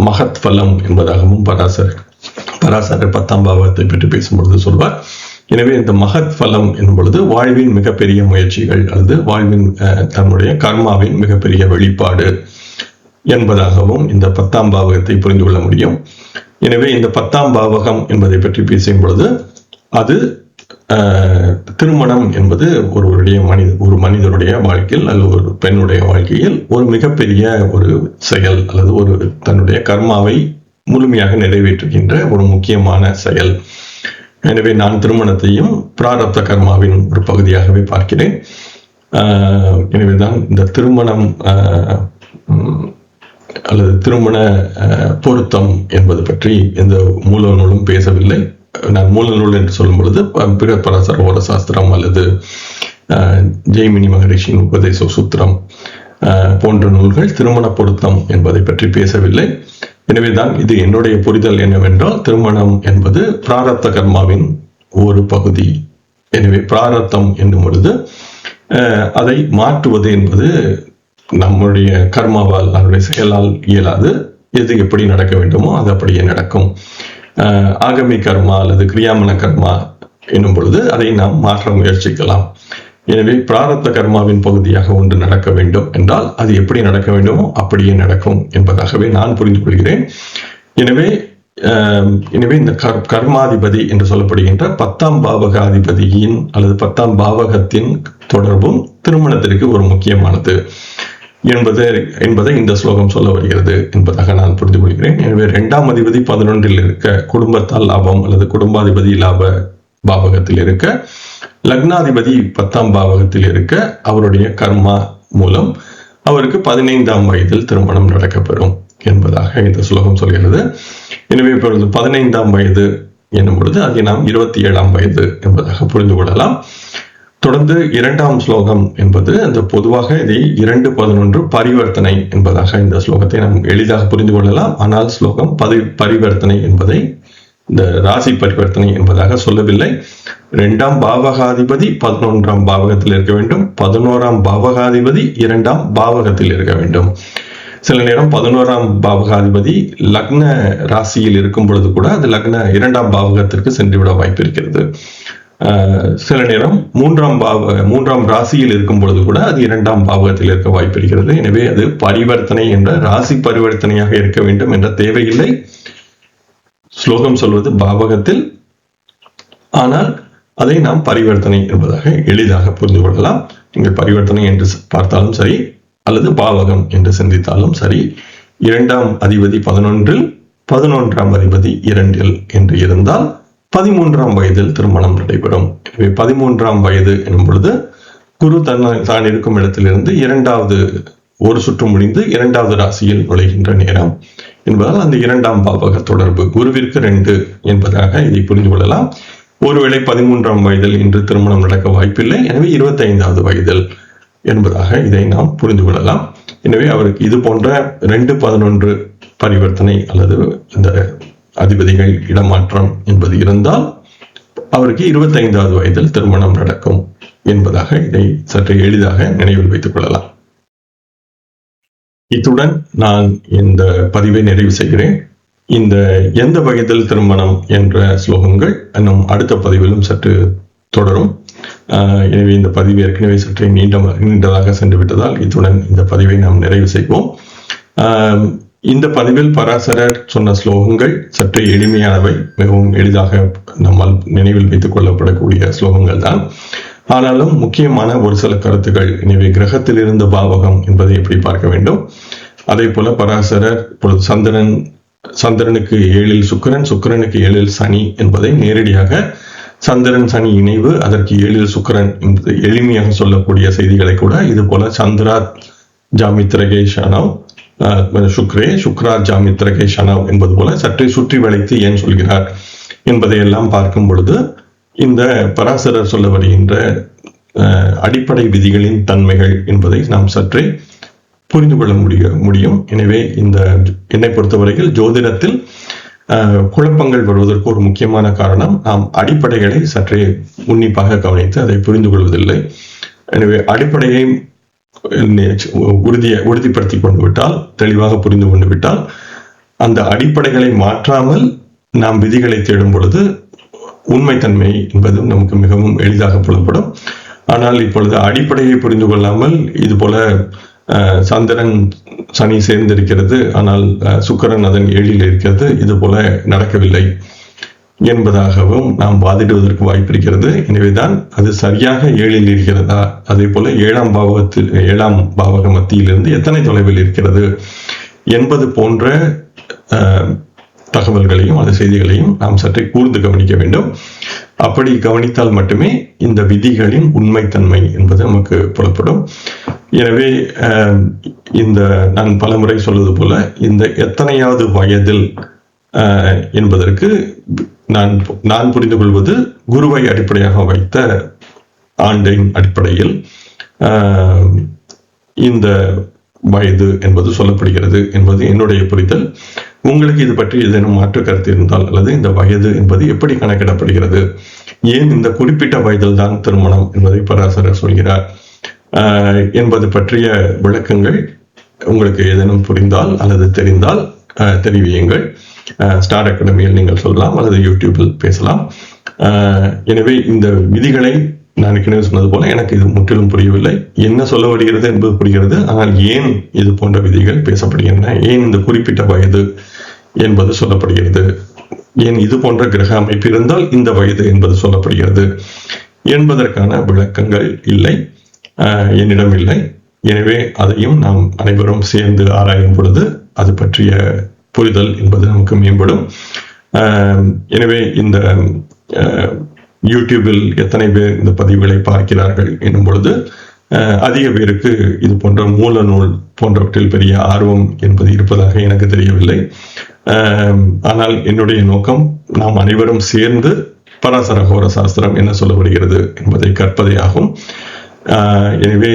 மகத் பலம் என்பதாகவும் பராசரர் 10ஆம் பாவகத்தை பற்றி பேசும்பொழுது சொல்வார். எனவே இந்த மகத் பலம் என்னும் பொழுது வாழ்வின் மிகப்பெரிய முயற்சிகள் அல்லது வாழ்வின் தன்னுடைய கர்மாவின் மிகப்பெரிய வெளிப்பாடு என்பதாகவும் இந்த 10ஆம் பாவகத்தை புரிந்து கொள்ள முடியும். எனவே இந்த 10ஆம் பாவகம் என்பதை பற்றி பேசும் பொழுது அது திருமணம் என்பது ஒரு மனிதனுடைய வாழ்க்கையில் அல்லது ஒரு பெண்ணுடைய வாழ்க்கையில் ஒரு மிகப்பெரிய ஒரு செயல் அல்லது ஒரு தன்னுடைய கர்மாவை முழுமையாக நிறைவேற்றுகின்ற ஒரு முக்கியமான செயல். எனவே நான் திருமணத்தையும் பிராரப்த கர்மாவின் ஒரு பகுதியாகவே பார்க்கிறேன். எனவேதான் இந்த திருமணம் அல்லது திருமண பொருத்தம் என்பது பற்றி எந்த மூல நூலும் பேசவில்லை. நான் மூல நூல் என்று சொல்லும் பொழுது பராசர சாஸ்திரம் அல்லது ஜெய்மினி மகரிஷியின் உபதேச சூத்திரம் போன்ற நூல்கள் திருமண பொருத்தம் என்பதை பற்றி பேசவில்லை. எனவேதான் இது என்னுடைய புரிதல் என்னவென்றால், திருமணம் என்பது பிராரப்த கர்மாவின் ஒரு பகுதி. எனவே பிராரப்தம் என்னும் பொழுது அதை மாற்றுவது என்பது நம்முடைய கர்மாவால், நம்முடைய செயலால் இயலாது. எது எப்படி நடக்க வேண்டுமோ அது அப்படியே நடக்கும். ஆகமி கர்மா அல்லது கிரியாமன கர்மா என்னும் பொழுது அதை நாம் மாற்ற முயற்சிக்கலாம். எனவே பிராரப்த கர்மாவின் பகுதியாக ஒன்று நடக்க வேண்டும் என்றால் அது எப்படி நடக்க வேண்டுமோ அப்படியே நடக்கும் என்பதாகவே நான் புரிந்து கொள்கிறேன். எனவே இந்த கர்மாதிபதி என்று சொல்லப்படுகின்ற 10ஆம் பாவகாதிபதியின் அல்லது 10ஆம் பாவகத்தின் தொடர்பும் திருமணத்திற்கு ஒரு முக்கியமானது என்பதை இந்த ஸ்லோகம் சொல்ல வருகிறது என்பதாக நான் புரிந்து கொள்கிறேன். எனவே 2ஆம் அதிபதி 11 இருக்க, குடும்பத்தால் லாபம் அல்லது குடும்பாதிபதி லாப பாவகத்தில் இருக்க, லக்னாதிபதி 10ஆம் பாவகத்தில் இருக்க, அவருடைய கர்மா மூலம் அவருக்கு 15ஆம் வயதில் திருமணம் நடக்கப்பெறும் என்பதாக இந்த ஸ்லோகம் சொல்கிறது. எனவே இப்பொழுது 15ஆம் வயது என்னும் பொழுது அதை நாம் 27ஆம் வயது என்பதாக புரிந்து கொள்ளலாம். தொடர்ந்து 2ஆம் ஸ்லோகம் என்பது அந்த பொதுவாக இதை 2:11 பரிவர்த்தனை என்பதாக இந்த ஸ்லோகத்தை நாம் எளிதாக புரிந்து கொள்ளலாம். ஆனால் ஸ்லோகம் பரிவர்த்தனை என்பதை இந்த ராசி பரிவர்த்தனை என்பதாக சொல்லவில்லை. 2ஆம் பாவகாதிபதி 11ஆம் பாவகத்தில் இருக்க வேண்டும், 11ஆம் பாவகாதிபதி 2ஆம் பாவகத்தில் இருக்க வேண்டும். சில நேரம் 11ஆம் பாவகாதிபதி லக்ன ராசியில் இருக்கும் பொழுது கூட அது லக்ன 2ஆம் பாவகத்திற்கு சென்றுவிட வாய்ப்பு இருக்கிறது. சில நேரம் 3ஆம் ராசியில் இருக்கும் பொழுது கூட அது 2ஆம் பாவகத்தில் இருக்க வாய்ப்பு இருக்கிறது. எனவே அது பரிவர்த்தனை என்ற ராசி பரிவர்த்தனையாக இருக்க வேண்டும் என்ற தேவையில்லை. ஸ்லோகம் சொல்வது பாவகத்தில், ஆனால் அதை நாம் பரிவர்த்தனை என்பதாக எளிதாக புரிந்து கொள்ளலாம். நீங்கள் பரிவர்த்தனை என்று பார்த்தாலும் சரி அல்லது பாவகம் என்று சிந்தித்தாலும் சரி, 2ஆம் அதிபதி 11, 11ஆம் அதிபதி 2 என்று இருந்தால் 13ஆம் வயதில் திருமணம் நடைபெறும். எனவே 13ஆம் வயது எனும் பொழுது குரு தான் இருக்கும் இடத்திலிருந்து 2வது ஒரு சுற்று முடிந்து 2வது ராசியில் நுழைகின்ற நேரம் என்பதால் அந்த 2ஆம் பாவக தொடர்பு குருவிற்கு 2 என்பதாக இதை புரிந்து கொள்ளலாம். ஒருவேளை 13ஆம் வயதில் இன்று திருமணம் நடக்க வாய்ப்பில்லை, எனவே 25வது வயதில் என்பதாக இதை நாம் புரிந்து கொள்ளலாம். எனவே அவருக்கு இது போன்ற 2:11 பரிவர்த்தனை அல்லது இந்த அதிபதிகள் இடமாற்றம் என்பது இருந்தால் அவருக்கு 25வது வயதில் திருமணம் நடக்கும் என்பதாக இதை சற்று எளிதாக நினைவில் வைத்துக் கொள்ளலாம். இத்துடன் நான் இந்த பதிவை நிறைவு செய்கிறேன். இந்த எந்த வயதில் திருமணம் என்ற ஸ்லோகங்கள் இன்னும் அடுத்த பதிவிலும் சற்று தொடரும். எனவே இந்த பதிவு ஏற்கனவே சற்று நீண்டதாக சென்று விட்டதால் இத்துடன் இந்த பதிவை நாம் நிறைவு செய்வோம். இந்த பதிவில் பராசரர் சொன்ன ஸ்லோகங்கள் சற்று எளிமையானவை, மிகவும் எளிதாக நம்மால் நினைவில் வைத்துக் கொள்ளப்படக்கூடிய ஸ்லோகங்கள் தான். ஆனாலும் முக்கியமான ஒரு சில கருத்துக்கள். எனவே கிரகத்தில் இருந்த பாவகம் என்பதை எப்படி பார்க்க வேண்டும், அதே போல பராசரர் இப்பொழுது சந்திரனுக்கு 7 சுக்கிரன், சுக்கிரனுக்கு 7 சனி என்பதை நேரடியாக சந்திரன் சனி இணைவு, அதற்கு 7 சுக்கிரன் என்பது எளிமையாக சொல்லக்கூடிய செய்திகளை கூட இது போல சந்திரா ஜாமித்ரகே ஷனவ் சுக்ரே சுக்ரா ஜாமித்ரகே ஷனவ் என்பது போல சற்றே சுற்றி வளைத்து ஏன் சொல்கிறார் என்பதை எல்லாம் பார்க்கும் பொழுது இந்த பராசரர் சொல்ல வருகின்ற அடிப்படை விதிகளின் தன்மைகள் என்பதை நாம் சற்றே புரிந்து கொள்ள முடியும். எனவே என்னை பொறுத்தவரையில் ஜோதிடத்தில் குழப்பங்கள் வருவதற்கு ஒரு முக்கியமான காரணம் நாம் அடிப்படைகளை சற்றே உன்னிப்பாக கவனித்து அதை புரிந்து கொள்வதில்லை. எனவே அடிப்படையை உறுதிப்படுத்தி கொண்டு விட்டால், தெளிவாக புரிந்து கொண்டு விட்டால், அந்த அடிப்படைகளை மாற்றாமல் நாம் விதிகளை தேடும் பொழுது உண்மைத்தன்மை என்பது நமக்கு மிகவும் எளிதாக புலப்படும். ஆனால் இப்பொழுது அடிப்படையை புரிந்து கொள்ளாமல் இது போல சந்திரன் சனி சேர்ந்திருக்கிறது, ஆனால் சுக்கிரன் அதன் 7 இருக்கிறது, இது போல நடக்கவில்லை என்பதாகவும் நாம் வாதிடுவதற்கு வாய்ப்பு இருக்கிறது. எனவேதான் அது சரியாக 7 இருக்கிறதா, அதே போல 7ஆம் பாவக மத்தியிலிருந்து எத்தனை தொலைவில் இருக்கிறது என்பது போன்ற தகவல்களையும் அது செய்திகளையும் நாம் சற்றே கூர்ந்து கவனிக்க வேண்டும். அப்படி கவனித்தால் மட்டுமே இந்த விதிகளின் உண்மைத்தன்மை என்பது நமக்கு புலப்படும். எனவே நான் பலமுறை சொல்வது போல இந்த எத்தனையாவது வயதில் என்பதற்கு நான் புரிந்து கொள்வது குருவை அடிப்படையாக வைத்த ஆண்டின் அடிப்படையில் இந்த வயது என்பது சொல்லப்படுகிறது என்பது என்னுடைய புரிதல். உங்களுக்கு இது பற்றி ஏதேனும் மாற்று கருத்து இருந்தால், அல்லது இந்த வயது என்பது எப்படி கணக்கிடப்படுகிறது, ஏன் இந்த குறிப்பிட்ட வயதில் தான் திருமணம் என்பதை பராசரர் சொல்கிறார் என்பது பற்றிய விளக்கங்கள் உங்களுக்கு ஏதேனும் புரிந்தால் அல்லது தெரிந்தால் தெரிவியுங்கள். ஸ்டார் அகாடமியில் நீங்கள் சொல்லலாம் அல்லது யூடியூபில் பேசலாம். எனவே இந்த விதிகளை நான் ஏற்கனவே சொன்னது போல எனக்கு இது முற்றிலும் புரியவில்லை. என்ன சொல்ல வருகிறது என்பது புரிகிறது, ஆனால் ஏன் இது போன்ற விதிகள் பேசப்படுகின்றன, ஏன் இந்த குறிப்பிட்ட வயது என்பது சொல்லப்படுகிறது, ஏன் இது போன்ற கிரக அமைப்பு இருந்தால் இந்த வயது என்பது சொல்லப்படுகிறது என்பதற்கான விளக்கங்கள் இல்லை, என்னிடம் இல்லை. எனவே அதையும் நாம் அனைவரும் சேர்ந்து ஆராயும் பொழுது அது பற்றிய புரிதல் என்பது நமக்கு மேம்படும். எனவே இந்த யூடியூபில் எத்தனை பேர் இந்த பதிவுகளை பார்க்கிறார்கள் என்னும் பொழுது அதிக பேருக்கு இது போன்ற மூல நூல் போன்றவற்றில் பெரிய ஆர்வம் என்பது இருப்பதாக எனக்கு தெரியவில்லை. ஆனால் என்னுடைய நோக்கம் நாம் அனைவரும் சேர்ந்து பராசர ஹோர சாஸ்திரம் என்ன சொல்ல வருகிறது என்பதை கற்பதே ஆகும். எனவே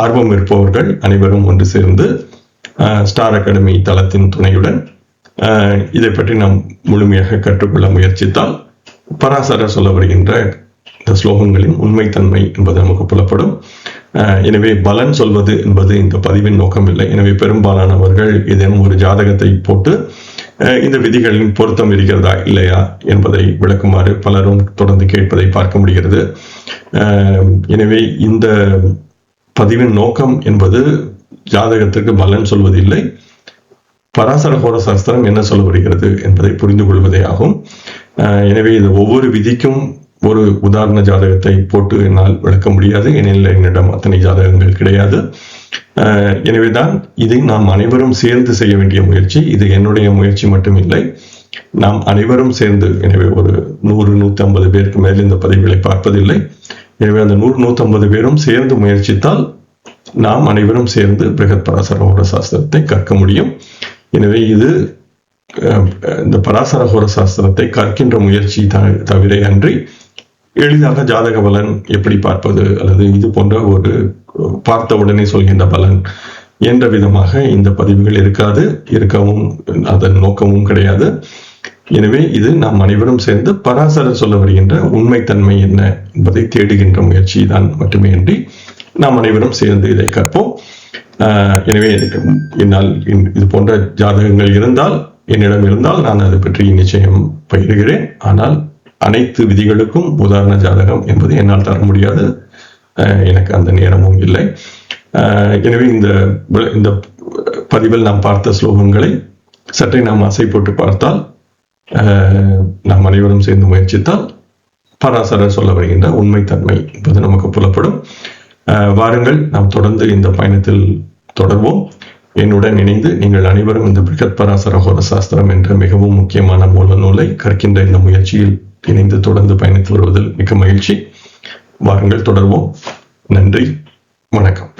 ஆர்வம் இருப்பவர்கள் அனைவரும் ஒன்று சேர்ந்து ஸ்டார் அகாடமி தளத்தின் துணையுடன் இதை பற்றி நாம் முழுமையாக கற்றுக்கொள்ள முயற்சித்தால் பராசரர் சொல்ல வருகின்ற இந்த ஸ்லோகங்களின் உண்மைத்தன்மை என்பது நமக்கு புலப்படும். எனவே பலன் சொல்வது என்பது இந்த பதிவின் நோக்கம் இல்லை. எனவே பெரும்பாலானவர்கள் ஏதேனும் ஒரு ஜாதகத்தை போட்டு இந்த விதிகளின் பொருத்தம் இருக்கிறதா இல்லையா என்பதை விளக்குமாறு பலரும் தொடர்ந்து கேட்பதை பார்க்க முடிகிறது. எனவே இந்த பதிவின் நோக்கம் என்பது ஜாதகத்திற்கு பலன் சொல்வதில்லை, பராசர ஹோர சாஸ்திரம் என்ன சொல்ல வருகிறது என்பதை புரிந்து கொள்வதே ஆகும். எனவே இது ஒவ்வொரு விதிக்கும் ஒரு உதாரண ஜாதகத்தை போட்டு என்னால் விளக்க முடியாது, என்னிடம் அத்தனை ஜாதகங்கள் கிடையாது. எனவேதான் இதை நாம் அனைவரும் சேர்ந்து செய்ய வேண்டிய முயற்சி. இது என்னுடைய முயற்சி மட்டும் இல்லை, நாம் அனைவரும் சேர்ந்து. எனவே ஒரு 100-150 பேருக்கு மேல் இந்த பதிவுகளை பார்ப்பதில்லை. எனவே அந்த 100-150 பேரும் சேர்ந்து முயற்சித்தால் நாம் அனைவரும் சேர்ந்து பிருகத் பராசர ஹோர சாஸ்திரத்தை கற்க முடியும். எனவே இது இந்த பராசர ஹோர சாஸ்திரத்தை கற்கின்ற முயற்சி தவிர அன்றி எளிதாக ஜாதக பலன் எப்படி பார்ப்பது அல்லது இது போன்ற ஒரு பார்த்த உடனே சொல்கின்ற பலன் என்ற விதமாக இந்த பதிவுகள் இருக்காது, இருக்கவும் அதன் நோக்கமும் கிடையாது. எனவே இது நாம் அனைவரும் சேர்ந்து பராசரர் சொல்ல வருகின்ற உண்மைத்தன்மை என்ன என்பதை தேடுகின்ற முயற்சி தான் மட்டுமே அன்றி நாம் அனைவரும் சேர்ந்து இதை கற்போம். எனவே என்னால் இது போன்ற ஜாதகங்கள் இருந்தால் என்னிடம் இருந்தால் நான் அதை பற்றி நிச்சயம் பகிர்கிறேன். ஆனால் அனைத்து விதிகளுக்கும் உதாரண ஜாதகம் என்பது என்னால் தர முடியாது, எனக்கு அந்த நேரமும் இல்லை. எனவே இந்த பதிவில் நாம் பார்த்த ஸ்லோகங்களை சற்றே நாம் அசை போட்டு பார்த்தால், நாம் அனைவரும் சேர்ந்து முயற்சித்தால் பராசரர் சொல்ல வருகின்ற உண்மைத்தன்மை என்பது நமக்கு புலப்படும். வாருங்கள், நாம் தொடர்ந்து இந்த பயணத்தில் தொடர்வோம். என்னுடன் இணைந்து நீங்கள் அனைவரும் இந்த பிருகத் பராசர ஹோர சாஸ்திரம் என்ற மிகவும் முக்கியமான மூல நூலை கற்கின்ற இந்த முயற்சியில் இணைந்து தொடர்ந்து பயணித்து வருவதில் மிக்க மகிழ்ச்சி. வாருங்கள், தொடர்வோம். நன்றி, வணக்கம்.